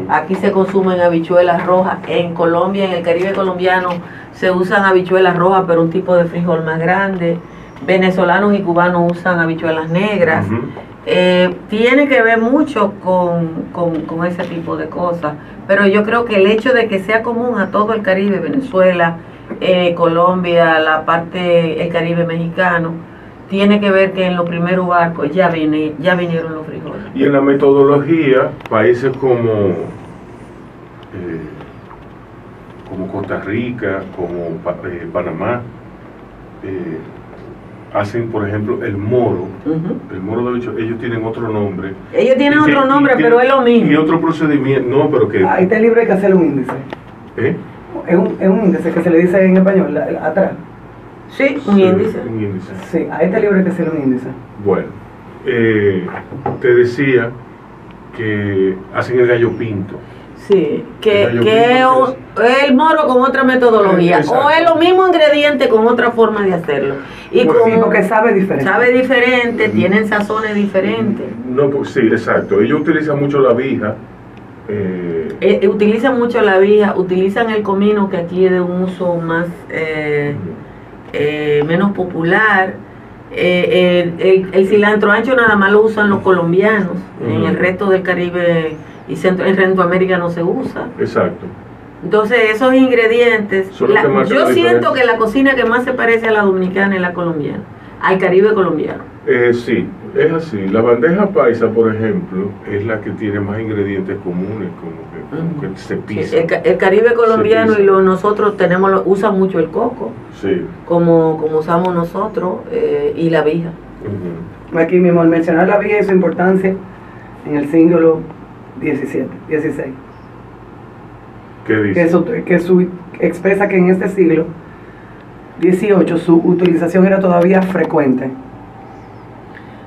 Aquí se consumen habichuelas rojas. En Colombia, en el Caribe colombiano, se usan habichuelas rojas, pero un tipo de frijol más grande. Venezolanos y cubanos usan habichuelas negras. Tiene que ver mucho con ese tipo de cosas. Pero yo creo que el hecho de que sea común a todo el Caribe, Venezuela, Colombia, el Caribe mexicano, tiene que ver que en los primeros barcos ya vinieron los frijoles. Y en la metodología, países como Costa Rica, como Panamá, hacen, por ejemplo, el moro. El moro, de hecho, ellos tienen otro nombre. Ellos tienen otro nombre, pero es lo mismo. Y otro procedimiento, no, pero que... Este libro hay que hacer un índice. Es un índice que se le dice en español, atrás. Sí, un índice. Un índice. Sí, a este libro hay que hacer un índice. Bueno, te decía que hacen el gallo pinto. Sí, que es el moro con otra metodología. O es lo mismo ingrediente con otra forma de hacerlo. Y pues sí, porque sabe diferente. Sabe diferente, tienen sazones diferentes. No, pues sí, exacto. Ellos utilizan mucho la vija. Utilizan mucho la vija, utilizan el comino, que aquí es de un uso más menos popular. El cilantro ancho nada más lo usan los colombianos. En el resto del Caribe y en Centroamérica no se usa. Exacto. Entonces esos ingredientes, yo siento que la cocina que más se parece a la dominicana es la colombiana, al Caribe colombiano. Sí, es así. La bandeja paisa, por ejemplo, es la que tiene más ingredientes comunes, como que se pisa. Sí, el Caribe colombiano y nosotros usan mucho el coco, sí, como usamos nosotros, y la vija. Aquí mismo, al mencionar la vija y su importancia en el siglo XVI. ¿Qué dice? Que expresa que en este siglo XVIII su utilización era todavía frecuente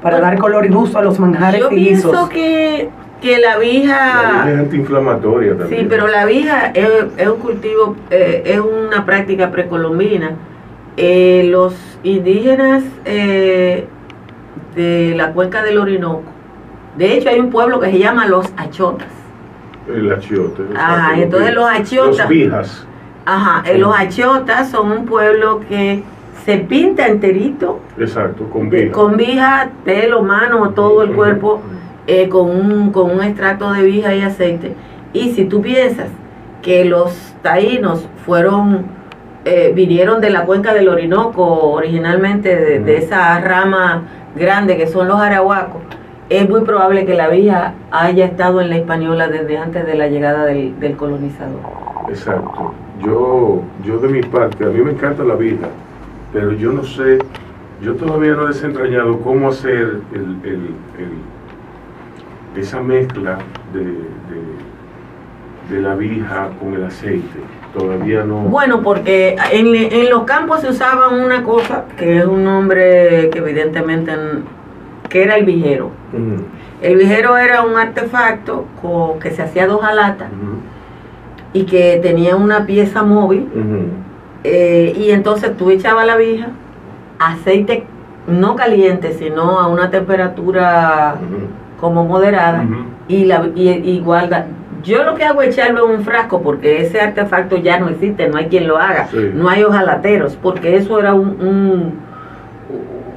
para dar color y gusto a los manjares y guisos. Yo pienso que la vija... La vija es antiinflamatoria también. Sí, pero la vija es un cultivo, es una práctica precolombina. Los indígenas de la cuenca del Orinoco, de hecho hay un pueblo que se llama Los Achotas. El achiote. Ajá, entonces los achotas. Los vijas. Ajá, los achotas son un pueblo que se pinta enterito. Exacto, con vija. Con vija, pelo, mano, todo el cuerpo, con un extracto de vija y aceite. Y si tú piensas que los taínos vinieron de la cuenca del Orinoco, originalmente de esa rama grande que son los arahuacos, es muy probable que la vija haya estado en la Hispaniola desde antes de la llegada del colonizador. Exacto. Yo de mi parte, a mí me encanta la vija, pero yo no sé, yo todavía no he desentrañado cómo hacer esa mezcla de la vija con el aceite. Todavía no. Bueno, porque en los campos se usaba una cosa que es un nombre que evidentemente que era el vijero. El vijero era un artefacto que se hacía de hojalata y que tenía una pieza móvil, y entonces tú echabas la vija, aceite no caliente, sino a una temperatura como moderada, y guarda. Yo lo que hago es echarlo en un frasco, porque ese artefacto ya no existe, no hay quien lo haga, no hay hojalateros, porque eso era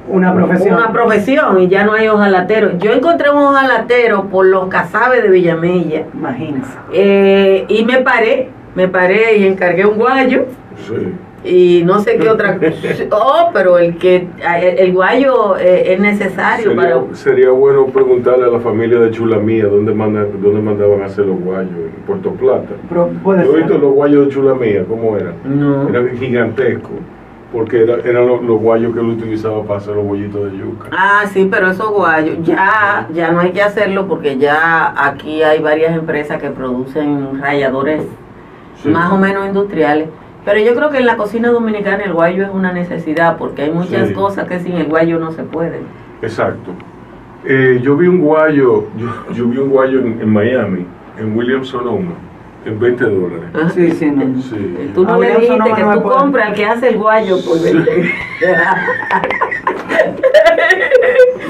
una profesión y ya no hay hojalateros. Yo encontré un hojalatero por los Casabes de Villamella. Imagínense. Y me paré y encargué un guayo. Sí. y no sé qué otra cosa. Oh, pero el guayo es necesario sería bueno preguntarle a la familia de Chulamía dónde mandaban a hacer los guayos, en Puerto Plata. ¿Yo he visto los guayos de Chulamía? ¿Cómo eran? No. Eran gigantescos, porque eran los guayos que él utilizaba para hacer los bollitos de yuca. Ah, sí, pero esos guayos ya no hay que hacerlo, porque ya aquí hay varias empresas que producen ralladores más o menos industriales. Pero yo creo que en la cocina dominicana el guayo es una necesidad, porque hay muchas cosas que sin el guayo no se pueden. Exacto. Yo vi un guayo, en Miami, en Williams Sonoma, en $20. ¿Ah? Sí, sí, no. Sí. Tú no le dijiste que tú compras al que hace el guayo por 20.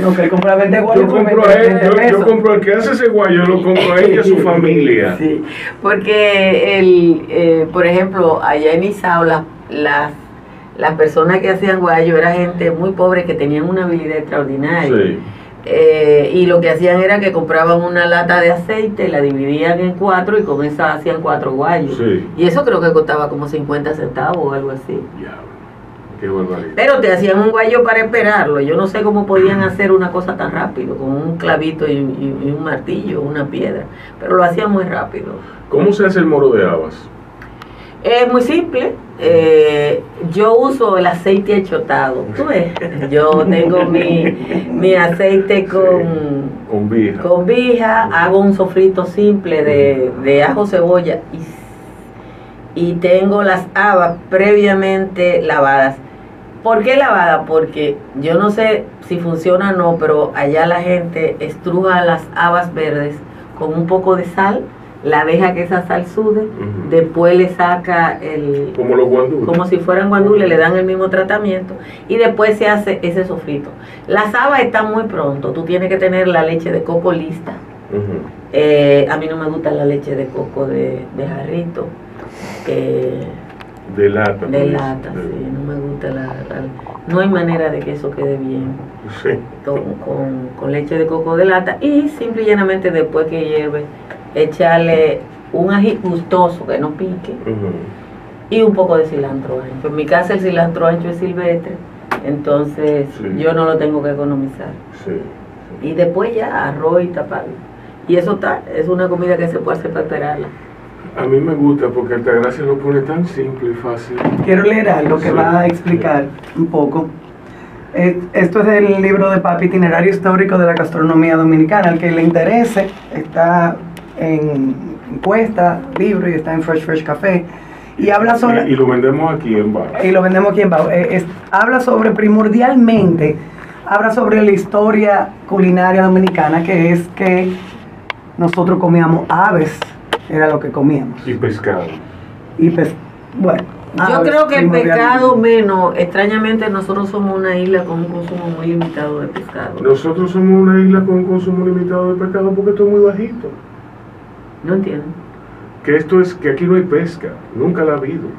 No, que él compra 20 guayos. Yo compro al que hace ese guayo, lo compro a él y a su familia. Sí, porque por ejemplo, allá en Isao las personas que hacían guayo era gente muy pobre que tenían una habilidad extraordinaria. Sí. Y lo que hacían era que compraban una lata de aceite, la dividían en 4 y con esa hacían 4 guayos. Sí. Y eso creo que costaba como 50 centavos o algo así. Diablo, qué barbaridad. Pero te hacían un guayo para esperarlo. Yo no sé cómo podían hacer una cosa tan rápido, con un clavito y un martillo, una piedra. Pero lo hacían muy rápido. ¿Cómo se hace el moro de habas? Es muy simple. Yo uso el aceite achotado. ¿Tú ves? Yo tengo mi aceite con vija, hago un sofrito simple de ajo, cebolla y tengo las habas previamente lavadas. ¿Por qué lavadas? Porque yo no sé si funciona o no, pero allá la gente estruja las habas verdes con un poco de sal, la deja que esa sal sude, después le saca como los guandules, como si fueran guandules, le dan el mismo tratamiento y después se hace ese sofrito. Las habas están muy pronto, tú tienes que tener la leche de coco lista. A mí no me gusta la leche de coco de jarrito, de lata, sí, no me gusta no hay manera de que eso quede bien. Sí. Con leche de coco de lata, y simple y llanamente después que hierve echarle un ají gustoso que no pique y un poco de cilantro ancho. En mi casa el cilantro ancho es silvestre, entonces yo no lo tengo que economizar. Y después ya arroz y taparlo, y eso es una comida que se puede hacer para esperarla. A mí me gusta porque Altagracia lo pone tan simple y fácil. Quiero leer algo que va a explicar un poco. Esto es del libro de Papi, Itinerario Histórico de la Gastronomía Dominicana. Al que le interese, está en Cuesta, libro, y está en Fresh Café. Y habla sobre... Y lo vendemos aquí en Bao. Habla sobre, primordialmente, habla sobre la historia culinaria dominicana, que es que nosotros comíamos aves, era lo que comíamos. Y pescado. Bueno. Yo creo que el pescado menos. Extrañamente nosotros somos una isla con un consumo muy limitado de pescado. Nosotros somos una isla con un consumo limitado de pescado porque esto es muy bajito. No entiendo. Que aquí no hay pesca, nunca la ha habido.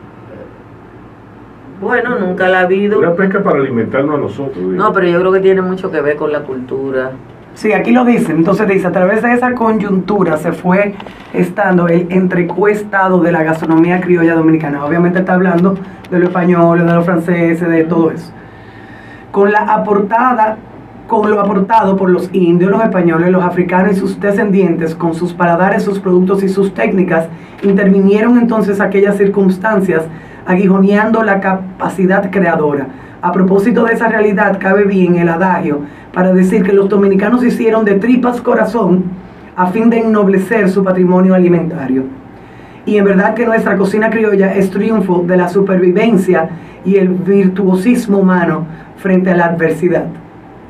Bueno, nunca la ha habido. Una pesca para alimentarnos a nosotros. ¿Digo? No, pero yo creo que tiene mucho que ver con la cultura. Sí, aquí lo dice. Entonces dice, a través de esa coyuntura se fue estando el entrecuestado de la gastronomía criolla dominicana. Obviamente está hablando de los españoles, de los franceses, de todo eso. Con lo aportado por los indios, los españoles, los africanos y sus descendientes, con sus paladares, sus productos y sus técnicas, intervinieron entonces aquellas circunstancias, aguijoneando la capacidad creadora. A propósito de esa realidad, cabe bien el adagio para decir que los dominicanos hicieron de tripas corazón a fin de ennoblecer su patrimonio alimentario. Y en verdad que nuestra cocina criolla es triunfo de la supervivencia y el virtuosismo humano frente a la adversidad.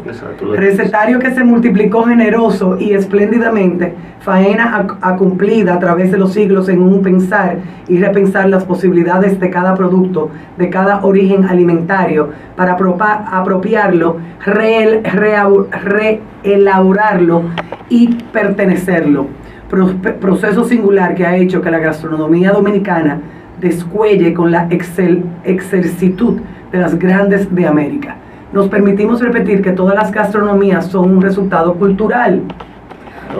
Exacto. Recetario que se multiplicó generoso y espléndidamente, faena cumplida a través de los siglos en un pensar y repensar las posibilidades de cada producto, de cada origen alimentario, para apropiarlo, reelaborarlo y pertenecerlo. Proceso singular que ha hecho que la gastronomía dominicana descuelle con la excelsitud de las grandes de América. Nos permitimos repetir que todas las gastronomías son un resultado cultural.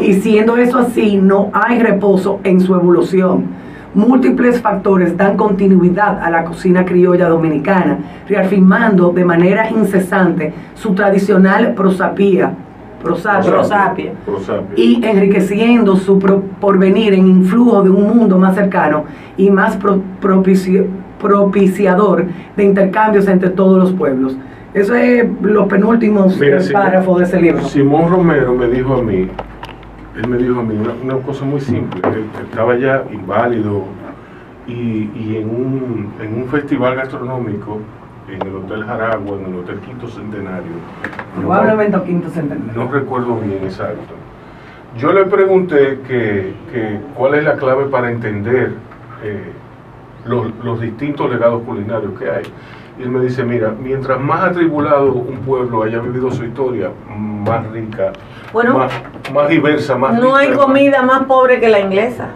Y siendo eso así, no hay reposo en su evolución. múltiples factores dan continuidad a la cocina criolla dominicana, reafirmando de manera incesante su tradicional prosapia y enriqueciendo su porvenir en influjo de un mundo más cercano y más propiciador de intercambios entre todos los pueblos. Eso es los penúltimos párrafos de ese libro. Simón Romero me dijo a mí, una cosa muy simple. Él estaba ya inválido y en un festival gastronómico en el Hotel Jaragua, en el Hotel Quinto Centenario. Probablemente el Quinto Centenario. No recuerdo bien exacto. Yo le pregunté que cuál es la clave para entender los distintos legados culinarios que hay. Y él me dice, mira, mientras más atribulado un pueblo haya vivido su historia, más rica, más diversa, más no rica, hay comida más pobre que la inglesa.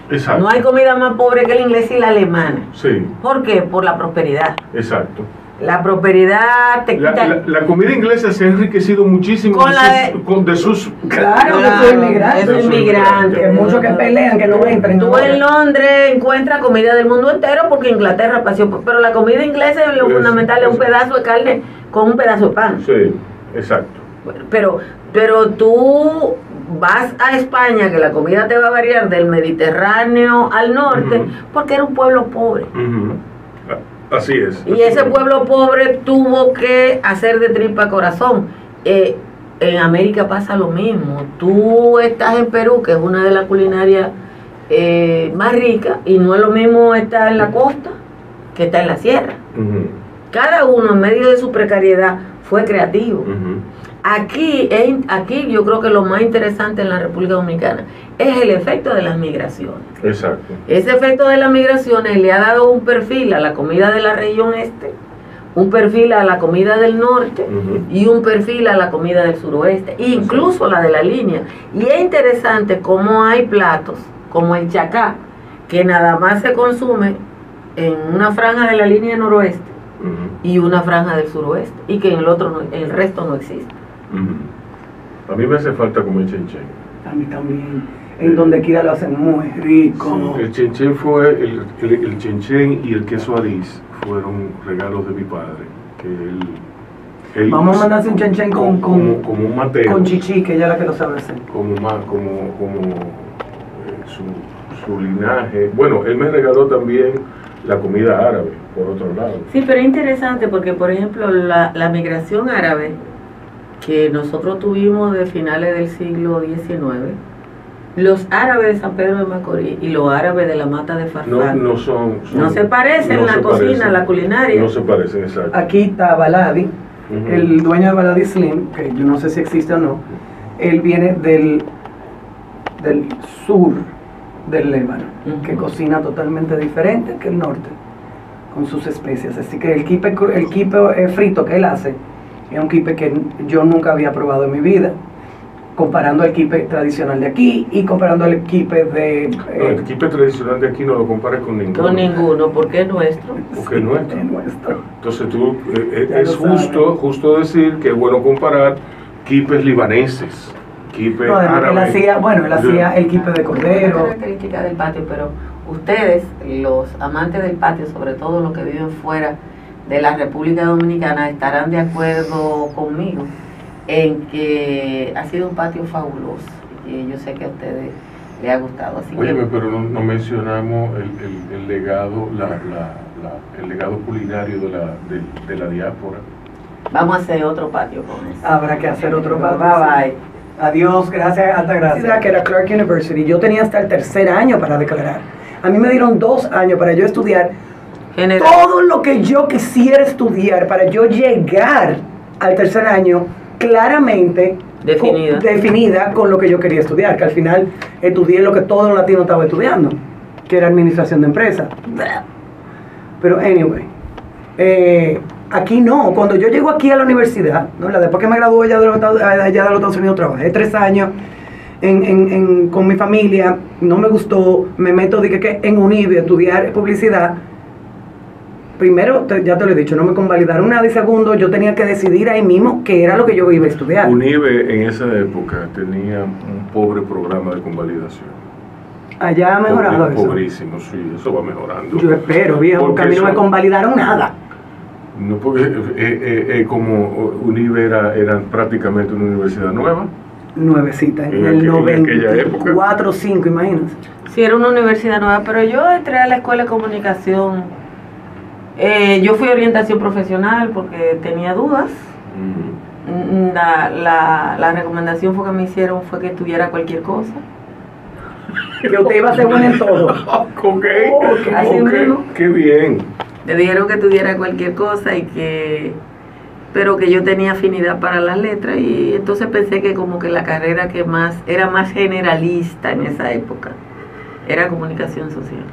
Exacto. No hay comida más pobre que la inglesa y la alemana. Sí. ¿Por qué? Por la prosperidad. Exacto. La prosperidad te quita... La comida inglesa se ha enriquecido muchísimo con de sus... Claro, de sus inmigrantes. De sus inmigrantes. Que muchos que pelean, que no entren. Tú en Londres encuentras comida del mundo entero porque Inglaterra pasó. Pero la comida inglesa en lo fundamental es un pedazo de carne con un pedazo de pan. Sí, exacto. Pero tú vas a España, que la comida te va a variar del Mediterráneo al norte, porque era un pueblo pobre. Así es. Y ese pueblo pobre tuvo que hacer de tripa corazón. En América pasa lo mismo. Tú estás en Perú, que es una de las culinarias más ricas, y no es lo mismo estar en la costa que estar en la sierra. Cada uno, en medio de su precariedad, fue creativo. Aquí yo creo que lo más interesante en la República Dominicana es el efecto de las migraciones. Exacto. Ese efecto de las migraciones le ha dado un perfil a la comida de la región este, un perfil a la comida del norte y un perfil a la comida del suroeste, incluso la de la línea. Y es interesante cómo hay platos como el chacá, que nada más se consume en una franja de la línea noroeste y una franja del suroeste, y que en el resto no existe. A mí me hace falta comer chenchen. A mí también. En donde quiera lo hacen muy rico. Sí, el chenchen fue el chenchen y el queso anís fueron regalos de mi padre. Que él vamos a mandarse un chenchen con un mateo, con chichi, que ella es la que lo sabe hacer. Como su linaje. Bueno, él me regaló también la comida árabe, por otro lado. Sí, pero es interesante porque, por ejemplo, la migración árabe que nosotros tuvimos de finales del siglo XIX, los árabes de San Pedro de Macorís y los árabes de la Mata de Farfán no se parecen en la cocina, la culinaria. No se parecen, exacto. Aquí está Baladi, el dueño de Baladi Slim, que yo no sé si existe o no. Él viene del sur del Líbano, que cocina totalmente diferente que el norte, con sus especias. Así que el kipe frito que él hace es un kipe que yo nunca había probado en mi vida, comparando el kipe tradicional de aquí y comparando el kipe de... el kipe tradicional de aquí no lo compares con ninguno. Con ninguno, porque es nuestro. Porque es nuestro. Es nuestro. Entonces tú, es justo decir que es bueno comparar kipes libaneses, kipe árabes. Él hacía el kipe de cordero. Característica del patio, pero ustedes, los amantes del patio, sobre todo los que viven fuera de la República Dominicana, estarán de acuerdo conmigo en que ha sido un patio fabuloso y yo sé que a ustedes les ha gustado. Así pero no mencionamos el legado, el legado culinario de la diáspora. Vamos a hacer otro patio con eso. Habrá que hacer otro patio. Bye bye. Adiós, gracias, alta gracias. Que era Clark University. Yo tenía hasta el tercer año para declarar. A mí me dieron 2 años para yo estudiar todo lo que yo quisiera estudiar, para yo llegar al tercer año claramente definida con lo que yo quería estudiar, que al final estudié lo que todos los latinos estaban estudiando, que era administración de empresas. Pero anyway, aquí no. Cuando yo llego aquí a la universidad, ¿no? Después que me gradué allá de los Estados Unidos, trabajé 3 años con mi familia, no me gustó, me meto en UNIBE a estudiar publicidad. Primero, ya te lo he dicho, no me convalidaron nada, y segundo, yo tenía que decidir ahí mismo qué era lo que yo iba a estudiar. UNIBE en esa época tenía un pobre programa de convalidación. Allá ha mejorado eso. Pobrísimo, sí, eso va mejorando. Yo espero, viejo, porque a mí no me convalidaron nada. No, porque como UNIVE era prácticamente una universidad nueva. Nuevecita, en el aquella época. 94 o 5, imagínense. Sí, era una universidad nueva, pero yo entré a la escuela de comunicación. Yo fui a orientación profesional porque tenía dudas. La recomendación que me hicieron fue que estudiara cualquier cosa. Que usted iba a ser buena en todo. Okay. Así mismo. Qué bien. Me dijeron que estudiara cualquier cosa pero que yo tenía afinidad para las letras, y entonces pensé que como que la carrera que era más generalista en esa época era comunicación social.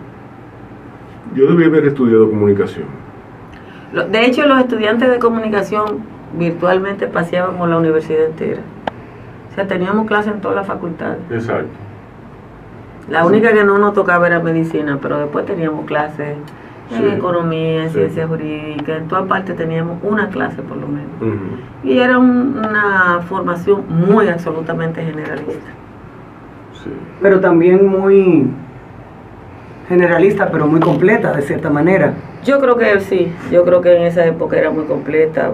Yo debí haber estudiado comunicación. De hecho, los estudiantes de comunicación virtualmente paseábamos la universidad entera. O sea, teníamos clases en todas las facultades. Exacto. La única que no nos tocaba era medicina, pero después teníamos clases en economía, en ciencias jurídicas, en todas partes teníamos una clase por lo menos. Y era una formación muy absolutamente generalista. Sí. Pero también muy generalista, pero muy completa de cierta manera. Yo creo que sí, yo creo que en esa época era muy completa,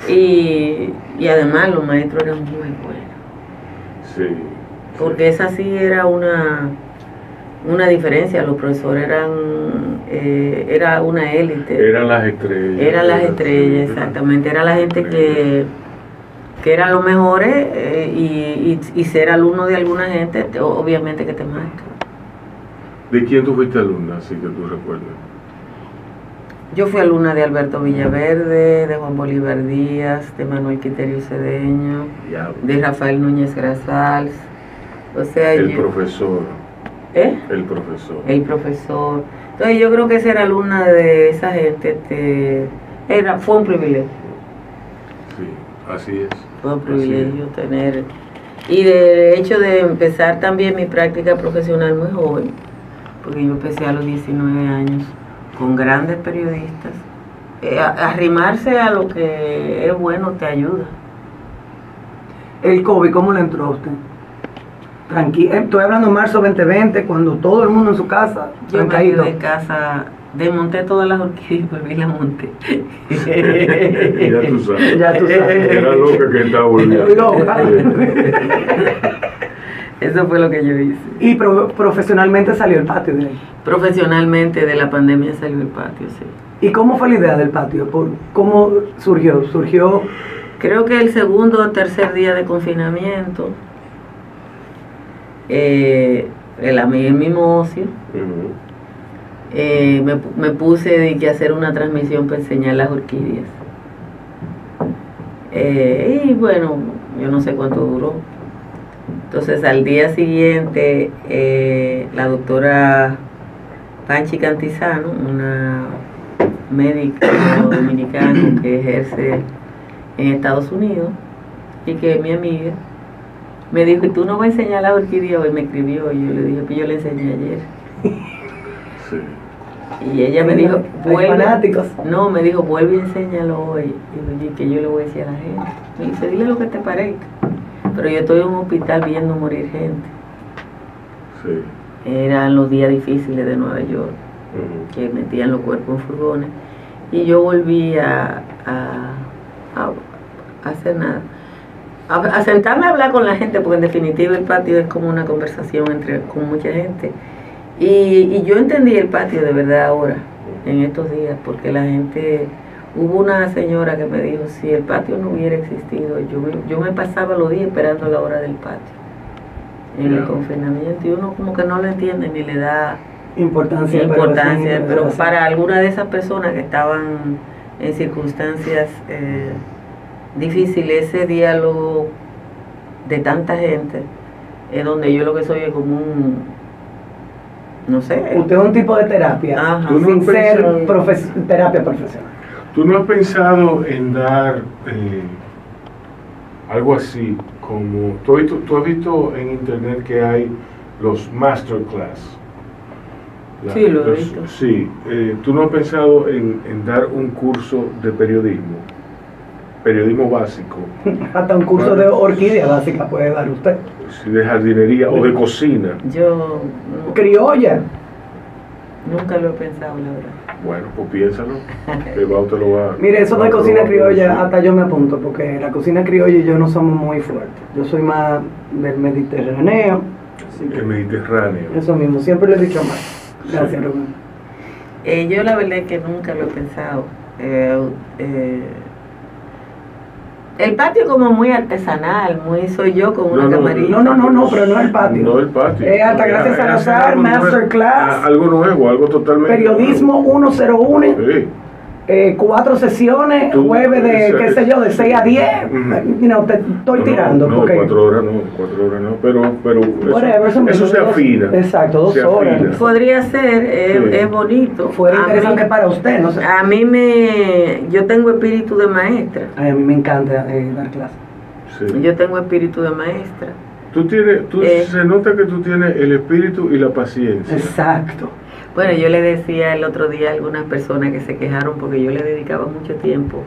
y además los maestros eran muy buenos. Sí. Porque esa sí era una diferencia. Los profesores era una élite. Eran las estrellas. Eran las estrellas, exactamente. Era la gente que eran los mejores, y ser alumno de alguna gente, obviamente que te marca. ¿De quién tú fuiste alumna, así que tú recuerdas? Yo fui alumna de Alberto Villaverde, de Juan Bolívar Díaz, de Manuel Quiterio Cedeño, de Rafael Núñez Grasals. O sea, el profesor. El profesor. El profesor. Entonces yo creo que ser alumna de esa gente fue un privilegio. Sí, así es. Fue un privilegio tener. Y de hecho de empezar también mi práctica profesional muy joven, porque yo empecé a los 19 años con grandes periodistas. Arrimarse a lo que es bueno te ayuda. El COVID, ¿cómo le entró a usted? Tranquilo, estoy hablando de marzo 2020, cuando todo el mundo en su casa. Yo me fui de casa, desmonté todas las orquídeas y volví y las monté. Ya tú sabes. Ya tú sabes. Era loca que estaba volviendo. Loca. Eso fue lo que yo hice. Y profesionalmente salió el patio de ahí. Profesionalmente de la pandemia salió el patio, sí. ¿Y cómo fue la idea del patio? ¿Cómo surgió? Creo que el segundo o tercer día de confinamiento. En mi mismo ocio, me puse de hacer una transmisión para enseñar las orquídeas, y bueno, yo no sé cuánto duró. Entonces al día siguiente, la doctora Panchi Cantizano, una médica dominicana que ejerce en Estados Unidos y que es mi amiga, me dijo, ¿y tú no vas a enseñar la orquídea hoy? Me escribió, y yo le dije, pues yo le enseñé ayer. Sí. Y ella me dijo, me dijo, vuelve y enséñalo hoy. Y yo dije, que yo le voy a decir a la gente. Me dice, dile lo que te parezca. Pero yo estoy en un hospital viendo morir gente. Sí. Eran los días difíciles de Nueva York, que metían los cuerpos en furgones. Y yo volví a hacer nada. A sentarme a hablar con la gente, porque en definitiva el patio es como una conversación con mucha gente. Y yo entendí el patio de verdad ahora, en estos días, porque la gente, hubo una señora que me dijo, si el patio no hubiera existido, yo me pasaba los días esperando la hora del patio, en el confinamiento, y uno como que no lo entiende ni le da importancia, pero para alguna de esas personas que estaban en circunstancias difícil, ese diálogo de tanta gente, es donde yo lo que soy es como no sé. Usted es un tipo de terapia, sin ser terapia profesional. ¿Tú no has pensado en dar algo así como... ¿Tú has visto en internet que hay los masterclass? Sí, lo he visto. Sí. ¿Tú no has pensado en dar un curso de periodismo? periodismo básico, Hasta un curso de orquídea básica puede dar usted. si de jardinería o de cocina, Yo Criolla. nunca lo he pensado, la verdad. bueno, pues piénsalo, que Bau te lo va. Mire, eso de Bau te lo cocina va a criolla, decir. hasta yo me apunto, porque la cocina criolla y yo no somos muy fuertes. Yo soy más del Mediterráneo. Así que El Mediterráneo. eso mismo, siempre lo he dicho más. Gracias, Sí. Rubén. Yo la verdad es que nunca lo he pensado. El patio como muy artesanal, muy soy yo con una camarita. No, pero no el patio. No el patio. Altagracia Salazar, Algo nuevo, Masterclass. algo nuevo, algo totalmente Periodismo 101. nuevo. Sí. 4 sesiones, Tú, jueves de, qué sé yo, de 6 a 10. Te estoy tirando. No, porque 4 horas no, pero whatever, eso se afina. Exacto, 2 se horas. afina. Podría ser, Sí. es bonito. Fuera A interesante mí- para usted, no sé. A mí yo tengo espíritu de maestra. Ay, a mí me encanta dar clases. Sí. Yo tengo espíritu de maestra. Se nota que tú tienes el espíritu y la paciencia. Exacto. Bueno, yo le decía el otro día a algunas personas que se quejaron porque yo le dedicaba mucho tiempo Ujú.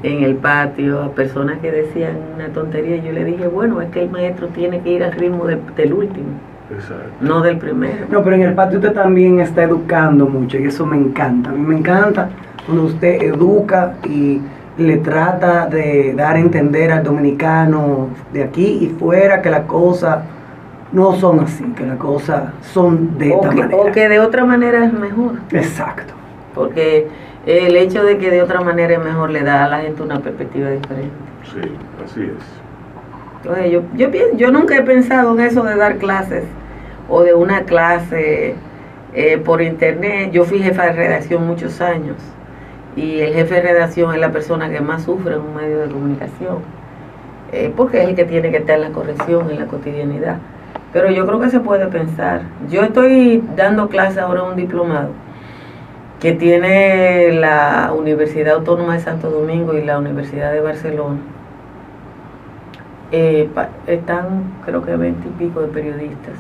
en el patio a personas que decían una tontería. Yo le dije, bueno, es que el maestro tiene que ir al ritmo del último, Exacto. no del primero. No, pero en el patio usted también está educando mucho y eso me encanta. A mí me encanta cuando usted educa y le trata de dar a entender al dominicano de aquí y fuera que las cosas no son así, que las cosas son de esta manera. O que de otra manera es mejor. Exacto. Porque el hecho de que de otra manera es mejor le da a la gente una perspectiva diferente. Sí, así es. Entonces, yo nunca he pensado en eso de dar clases o de una clase por internet. Yo fui jefa de redacción muchos años y el jefe de redacción es la persona que más sufre en un medio de comunicación, porque es el que tiene que estar en la corrección, en la cotidianidad. Pero yo creo que se puede pensar. Yo estoy dando clases ahora en un diplomado que tiene la Universidad Autónoma de Santo Domingo y la Universidad de Barcelona. Están creo que 20 y pico de periodistas.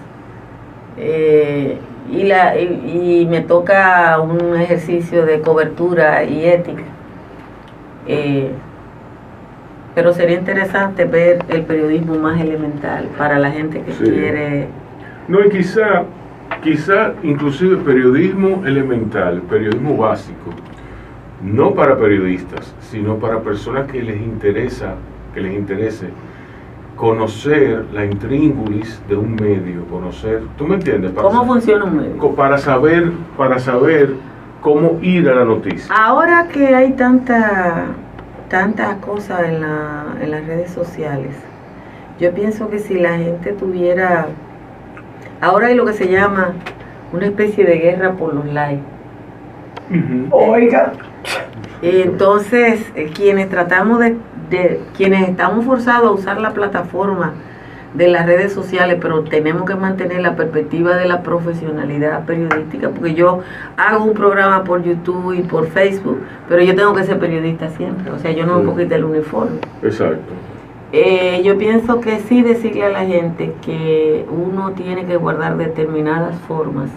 Y me toca un ejercicio de cobertura y ética. Pero sería interesante ver el periodismo más elemental para la gente que Sí. quiere. No, y quizá inclusive periodismo elemental, periodismo básico, no para periodistas, sino para personas que les interese conocer la intríngulis de un medio, ¿tú me entiendes? ¿Cómo funciona un medio? Para saber cómo ir a la noticia. Ahora que hay tantas cosas en las redes sociales, yo pienso que si la gente tuviera, ahora hay lo que se llama una especie de guerra por los likes. Oiga, Entonces, quienes quienes estamos forzados a usar la plataforma de las redes sociales, pero tenemos que mantener la perspectiva de la profesionalidad periodística, porque yo hago un programa por YouTube y por Facebook, pero yo tengo que ser periodista siempre, o sea, yo no me puedo quitar el uniforme. Exacto. Yo pienso que sí decirle a la gente que uno tiene que guardar determinadas formas,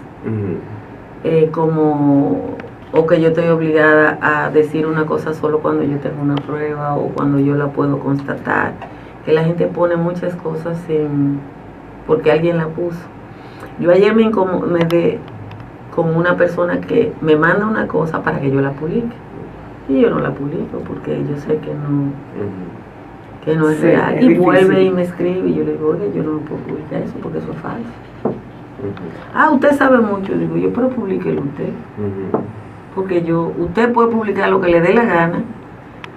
o que yo estoy obligada a decir una cosa solo cuando yo tengo una prueba o cuando yo la puedo constatar, que la gente pone muchas cosas porque alguien la puso. Yo ayer me incomodé con una persona que me manda una cosa para que yo la publique y yo no la publico porque yo sé que no es Sí, real, es y difícil. vuelve y me escribe y yo le digo, oye, yo no puedo publicar eso porque eso es falso. Usted sabe mucho, digo yo, pero publíquelo usted, porque usted puede publicar lo que le dé la gana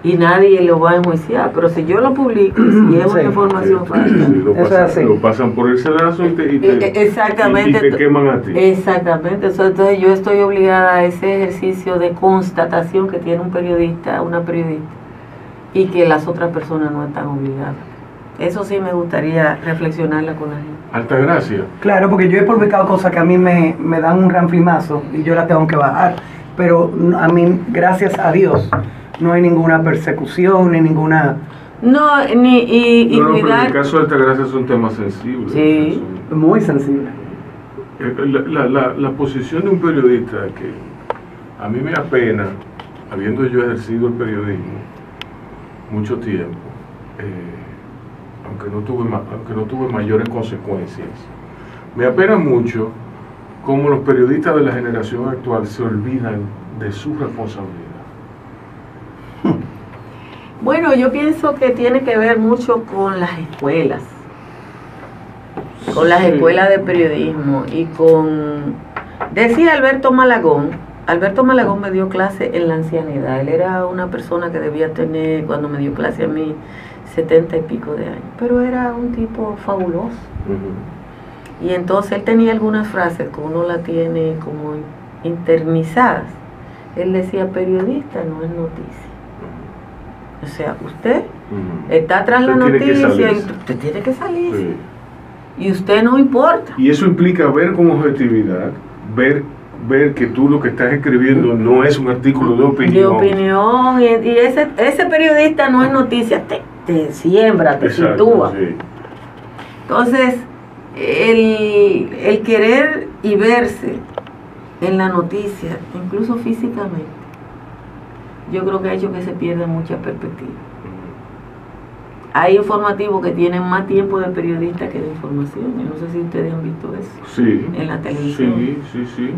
y nadie lo va a enjuiciar, pero si yo lo publico, si es una Sí. información falsa. Eso es así. Lo pasan por el sedazo y Exactamente. y te queman a ti. Exactamente, entonces yo estoy obligada a ese ejercicio de constatación que tiene un periodista, una periodista, y que las otras personas no están obligadas. Eso sí me gustaría reflexionarla con la gente. Altagracia. claro, porque yo he publicado cosas que a mí me dan un ranflimazo y yo las tengo que bajar. Pero a mí, gracias a Dios, no hay ninguna persecución ni ninguna... No, Pero en cuidar. el caso de Altagracia es un tema sensible. Sí. Muy sensible. La posición de un periodista que a mí me apena, habiendo yo ejercido el periodismo, mucho tiempo, aunque no tuve mayores consecuencias. Me apena mucho cómo los periodistas de la generación actual se olvidan de su responsabilidad. Bueno, yo pienso que tiene que ver mucho con las escuelas, con las escuelas de periodismo y con, decía Alberto Malagón me dio clase en la ancianidad. Él era una persona que debía tener, cuando me dio clase a mí, 70 y pico de años, pero era un tipo fabuloso. Y entonces él tenía algunas frases que uno la tiene como internizadas. Él decía, periodista no es noticia. O sea, usted está tras la noticia y usted tiene que salir. Sí. Y usted no importa. Y eso implica ver con objetividad, ver que tú lo que estás escribiendo no es un artículo de opinión. De opinión, y ese periodista no es noticia, te siembra, te sitúa. Sí. Entonces, el querer y verse en la noticia, incluso físicamente, yo creo que ha hecho que se pierda mucha perspectiva. Hay informativos que tienen más tiempo de periodista que de información. Yo no sé si ustedes han visto eso. Sí. En la televisión. Sí.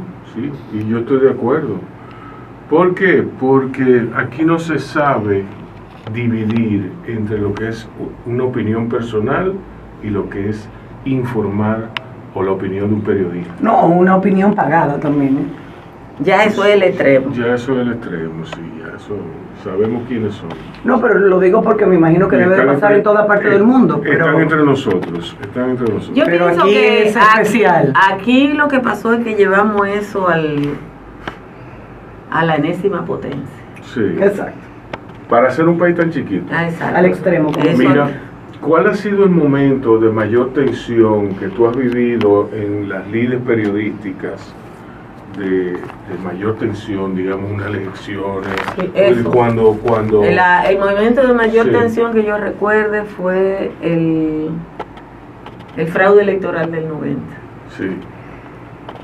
Y yo estoy de acuerdo. ¿Por qué? Porque aquí no se sabe dividir entre lo que es una opinión personal y lo que es informar o la opinión de un periodista. No, una opinión pagada también. Ya eso es el extremo. Ya eso es el extremo, sí, ya eso sabemos quiénes son. No, pero lo digo porque me imagino que debe de pasar en toda parte del mundo. Pero Están entre nosotros. Yo pero pienso aquí que es especial. Aquí lo que pasó es que llevamos eso a la enésima potencia. Sí. Exacto. Para ser un país tan chiquito. Exacto. Al extremo. Como Eso. Mira, ¿cuál ha sido el momento de mayor tensión que tú has vivido en las lides periodísticas? De mayor tensión, digamos, unas elecciones. Eso. Cuando El movimiento de mayor Sí. tensión que yo recuerde fue el fraude electoral del 90. Sí.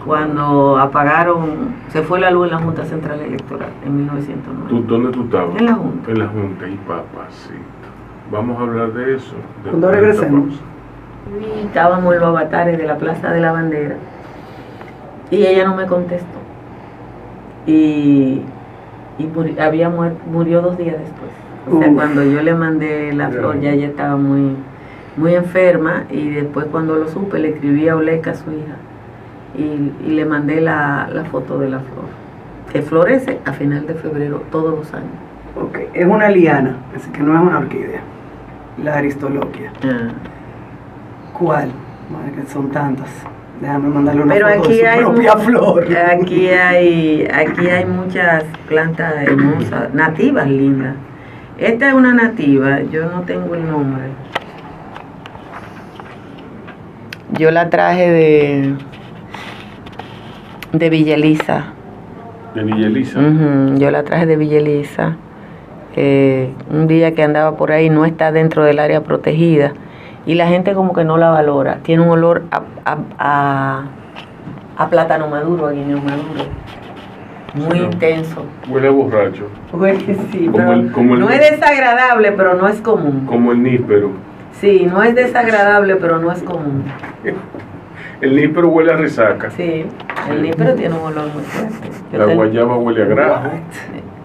Cuando apagaron, se fue la luz en la Junta Central Electoral en 1990. ¿Dónde tú estabas? En la Junta. En la Junta, y papacito. Vamos a hablar de eso. Cuando regresemos. Y estábamos en los avatares de la Plaza de la Bandera. Y ella no me contestó. Y murió 2 días después. O sea, cuando yo le mandé la flor, ya ella estaba muy, muy enferma. Y después, cuando lo supe, le escribí a Oleca, su hija, y le mandé la foto de la flor, que florece a final de febrero todos los años. Ok, es una liana, así que no es una orquídea. La aristoloquia. ¿Cuál? Bueno, que son tantas. Déjame mandarle una Pero foto aquí de su hay propia flor. Aquí hay muchas plantas hermosas, nativas lindas. Esta es una nativa, yo no tengo el nombre. Yo la traje de Villa Elisa. De Villa Elisa. Yo la traje de Villa Elisa. Un día que andaba por ahí, no está dentro del área protegida. Y la gente como que no la valora. Tiene un olor a plátano maduro, a guineo maduro. Muy intenso. Huele a borracho. Sí, Como pero no es desagradable, pero no es común. Como el níspero. Sí, no es desagradable, pero no es común. El níspero huele a resaca. Sí, el níspero tiene un olor muy fuerte. La guayaba huele a grajo.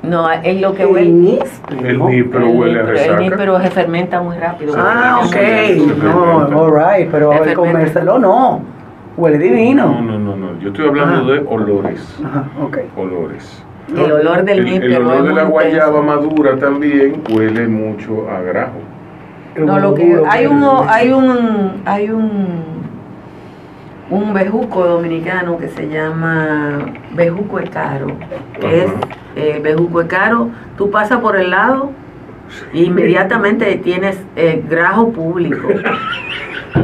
No, es lo que huele. El níspero huele a resaca. El níspero se fermenta muy rápido. Ah, ok. Se No, fermenta. alright, pero al comérselo no. Huele divino. No. Yo estoy hablando de olores. Ajá, ok. Olores. El olor del El níspero olor es de la muy guayaba intenso. madura también huele mucho a grajo. No, lo que hay un bejuco dominicano que se llama bejuco de caro. Es bejuco de caro. Tú pasas por el lado e inmediatamente tienes grajo público.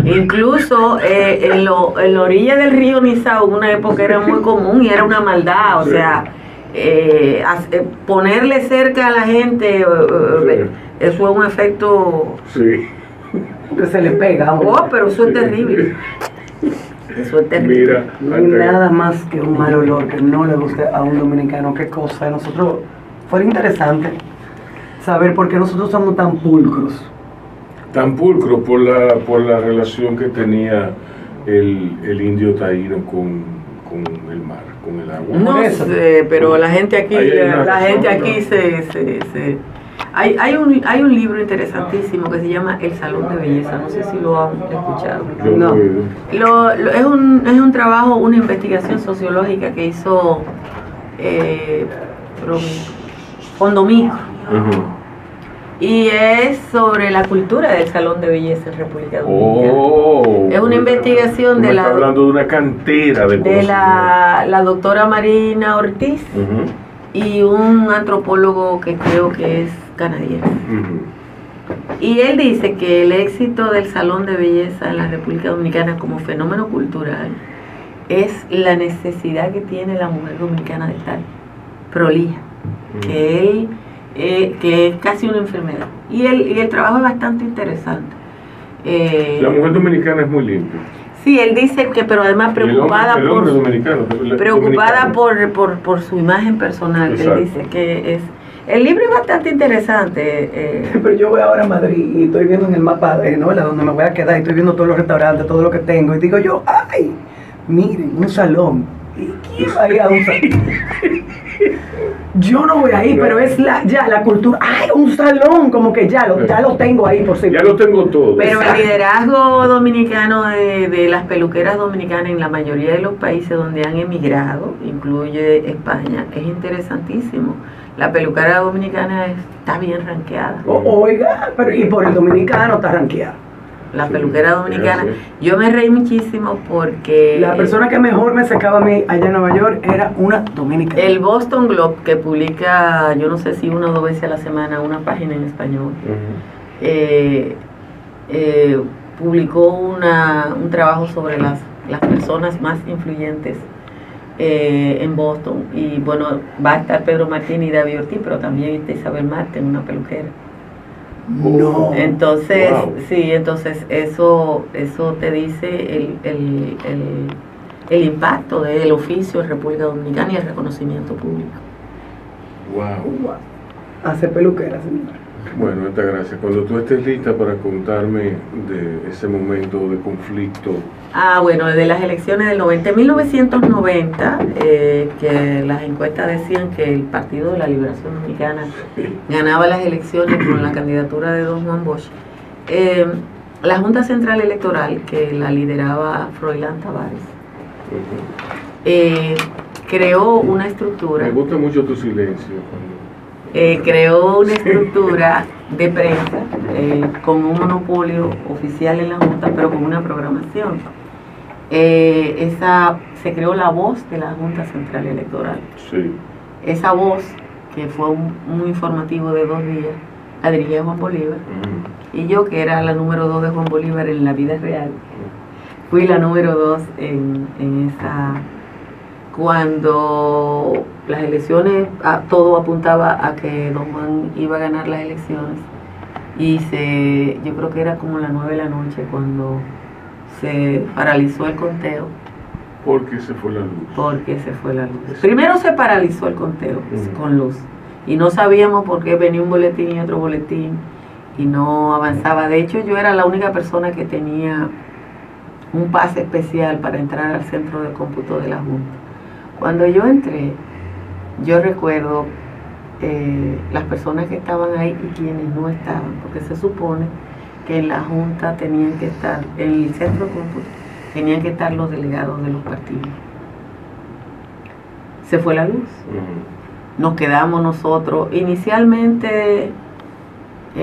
Incluso en la orilla del río Nizao, en una época era muy común y era una maldad, o sea, ponerle cerca a la gente, eso es un efecto. Sí. Que se le pega. Oh, pero eso es terrible. Eso es terrible. Mira, No hay nada más que un mal olor que no le guste a un dominicano. Qué cosa. Nosotros, fuera interesante saber por qué nosotros somos tan pulcros. Tan pulcro por la relación que tenía el indio taíno con el mar, con el agua. No sé, pero la gente aquí, Hay un libro interesantísimo que se llama El Salón de Belleza, no sé si lo han escuchado. No. Es un trabajo, una investigación sociológica que hizo Fondomico. Y es sobre la cultura del Salón de Belleza en República Dominicana. Es una investigación de está hablando de una cantera de cosas. La doctora Marina Ortiz y un antropólogo que creo que es canadiense. Y él dice que el éxito del Salón de Belleza en la República Dominicana como fenómeno cultural es la necesidad que tiene la mujer dominicana de estar prolija, que es casi una enfermedad. Y el trabajo es bastante interesante. La mujer dominicana es muy limpia. Sí, él dice que, pero además preocupada por su imagen personal. Exacto. Él dice que es... El libro es bastante interesante. Pero yo voy ahora a Madrid y estoy viendo en el mapa de Nola donde me voy a quedar y estoy viendo todos los restaurantes, todo lo que tengo y digo yo, ¡ay! Miren, un salón. ¿Y quién va a ir a un salón? Yo no voy ahí, pero es la cultura. ¡Ay, un salón! Como que ya lo tengo ahí por si. Ya lo tengo todo. Pero el liderazgo dominicano de las peluqueras dominicanas en la mayoría de los países donde han emigrado, incluye España, es interesantísimo. La peluquera dominicana está bien rankeada. Oiga, pero y por el dominicano está rankeada. La peluquera dominicana. Yo me reí muchísimo porque... La persona que mejor me secaba a mí allá en Nueva York era una dominicana. El Boston Globe, que publica, yo no sé si 1 o 2 veces a la semana, una página en español, publicó un trabajo sobre las personas más influyentes en Boston. Y bueno, va a estar Pedro Martín y David Ortiz, pero también está Isabel Marten, una peluquera. No. Entonces, sí, entonces eso te dice el impacto del oficio en República Dominicana y el reconocimiento público. Wow. Hace peluquera, señora. Bueno, gracias. Cuando tú estés lista para contarme de ese momento de conflicto. Bueno, de las elecciones del 1990, que las encuestas decían que el Partido de la Liberación Dominicana ganaba las elecciones con la candidatura de don Juan Bosch. La Junta Central Electoral, que la lideraba Froilán Tavares, creó una estructura. Me gusta mucho tu silencio. Creó una estructura de prensa con un monopolio oficial en la Junta, pero con una programación. Se creó la voz de la Junta Central Electoral. Sí. Esa voz, que fue un informativo de 2 días, la dirigía Juan Bolívar. Y yo, que era la número 2 de Juan Bolívar en la vida real, fui la número 2 en esa... Cuando las elecciones, todo apuntaba a que don Juan iba a ganar las elecciones, y yo creo que era como las 9 de la noche cuando se paralizó el conteo. ¿Por qué se fue la luz? Porque se fue la luz. Primero se paralizó el conteo con luz, y no sabíamos por qué venía un boletín y otro boletín, y no avanzaba. De hecho, yo era la única persona que tenía un pase especial para entrar al centro de cómputo de la Junta. Cuando yo entré, yo recuerdo las personas que estaban ahí y quienes no estaban, porque se supone que en la Junta tenían que estar, en el centro de cómputo, tenían que estar los delegados de los partidos. Se fue la luz. Nos quedamos nosotros, inicialmente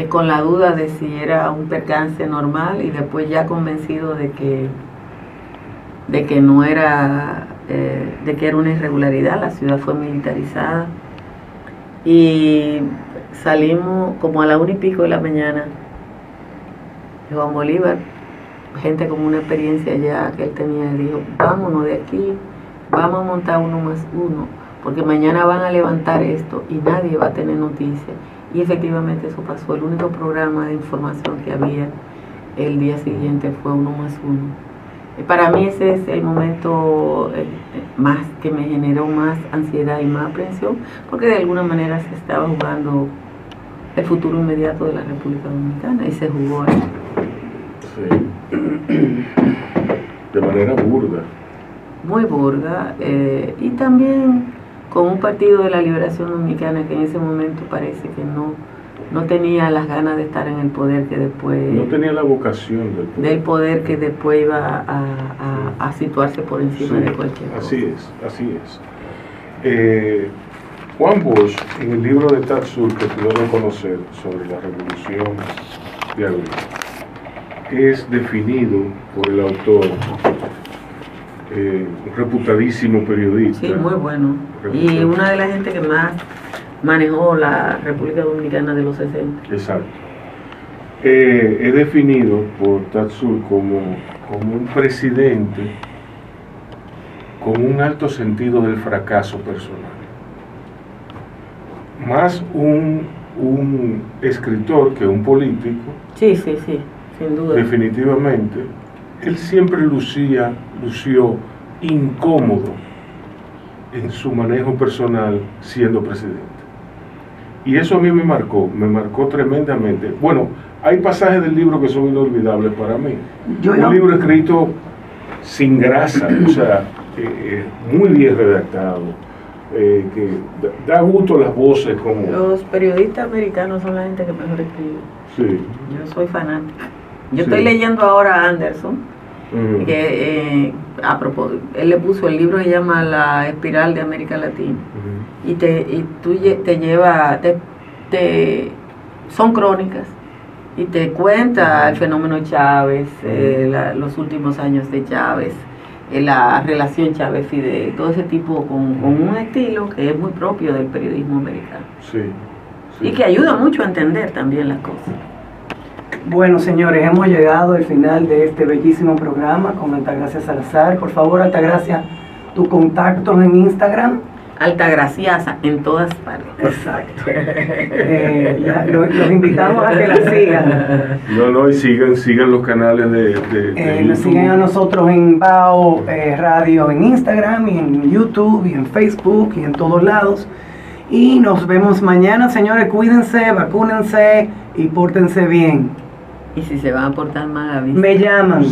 con la duda de si era un percance normal, y después ya convencido de que no era... de que era una irregularidad. La ciudad fue militarizada y salimos como a la 1:00 de la mañana de Juan Bolívar, gente con una experiencia ya que él tenía, dijo: vámonos de aquí, vamos a montar 1+1, porque mañana van a levantar esto y nadie va a tener noticia. Y efectivamente eso pasó. El único programa de información que había el día siguiente fue 1+1. Para mí ese es el momento más que me generó más ansiedad y más aprensión, porque de alguna manera se estaba jugando el futuro inmediato de la República Dominicana, y se jugó ahí. Sí. De manera burda. Muy burda, y también con un partido de la Liberación Dominicana que en ese momento parece que no tenía las ganas de estar en el poder que después... No tenía la vocación del poder que después iba a situarse por encima de cualquier cosa. Así es. Juan Bosch, en el libro de Tatsur que pudieron conocer sobre la Revolución de Abril, es definido por el autor, un reputadísimo periodista. Sí, muy bueno. Y una de las gente que más manejó la República Dominicana de los 60. Exacto. Es definido por Tatsur como un presidente con un alto sentido del fracaso personal. Más un escritor que un político. Sí, sin duda. Definitivamente. Él siempre lució incómodo en su manejo personal siendo presidente. Y eso a mí me marcó tremendamente. Bueno, hay pasajes del libro que son inolvidables para mí. Un libro escrito sin grasa, o sea, muy bien redactado, que da gusto las voces como... Los periodistas americanos son la gente que mejor escribe. Sí. Yo soy fanática. Yo estoy leyendo ahora a Anderson, que a propósito, él le puso el libro que se llama La Espiral de América Latina, y te lleva, son crónicas, y te cuenta el fenómeno Chávez, los últimos años de Chávez, la relación Chávez-Fidel, todo ese tipo con un estilo que es muy propio del periodismo americano. Sí. Y que ayuda mucho a entender también las cosas. Bueno, señores, hemos llegado al final de este bellísimo programa con Altagracia Salazar. Por favor, Altagracia, tu contacto en Instagram. Altagraciasa en todas partes. Exacto. Los invitamos a que la sigan. No, y sigan los canales de nos siguen a nosotros en BAO Radio en Instagram, y en YouTube, y en Facebook, y en todos lados. Y nos vemos mañana, señores. Cuídense, vacúnense y pórtense bien. Y si se van a portar mal, avisen. Me llaman.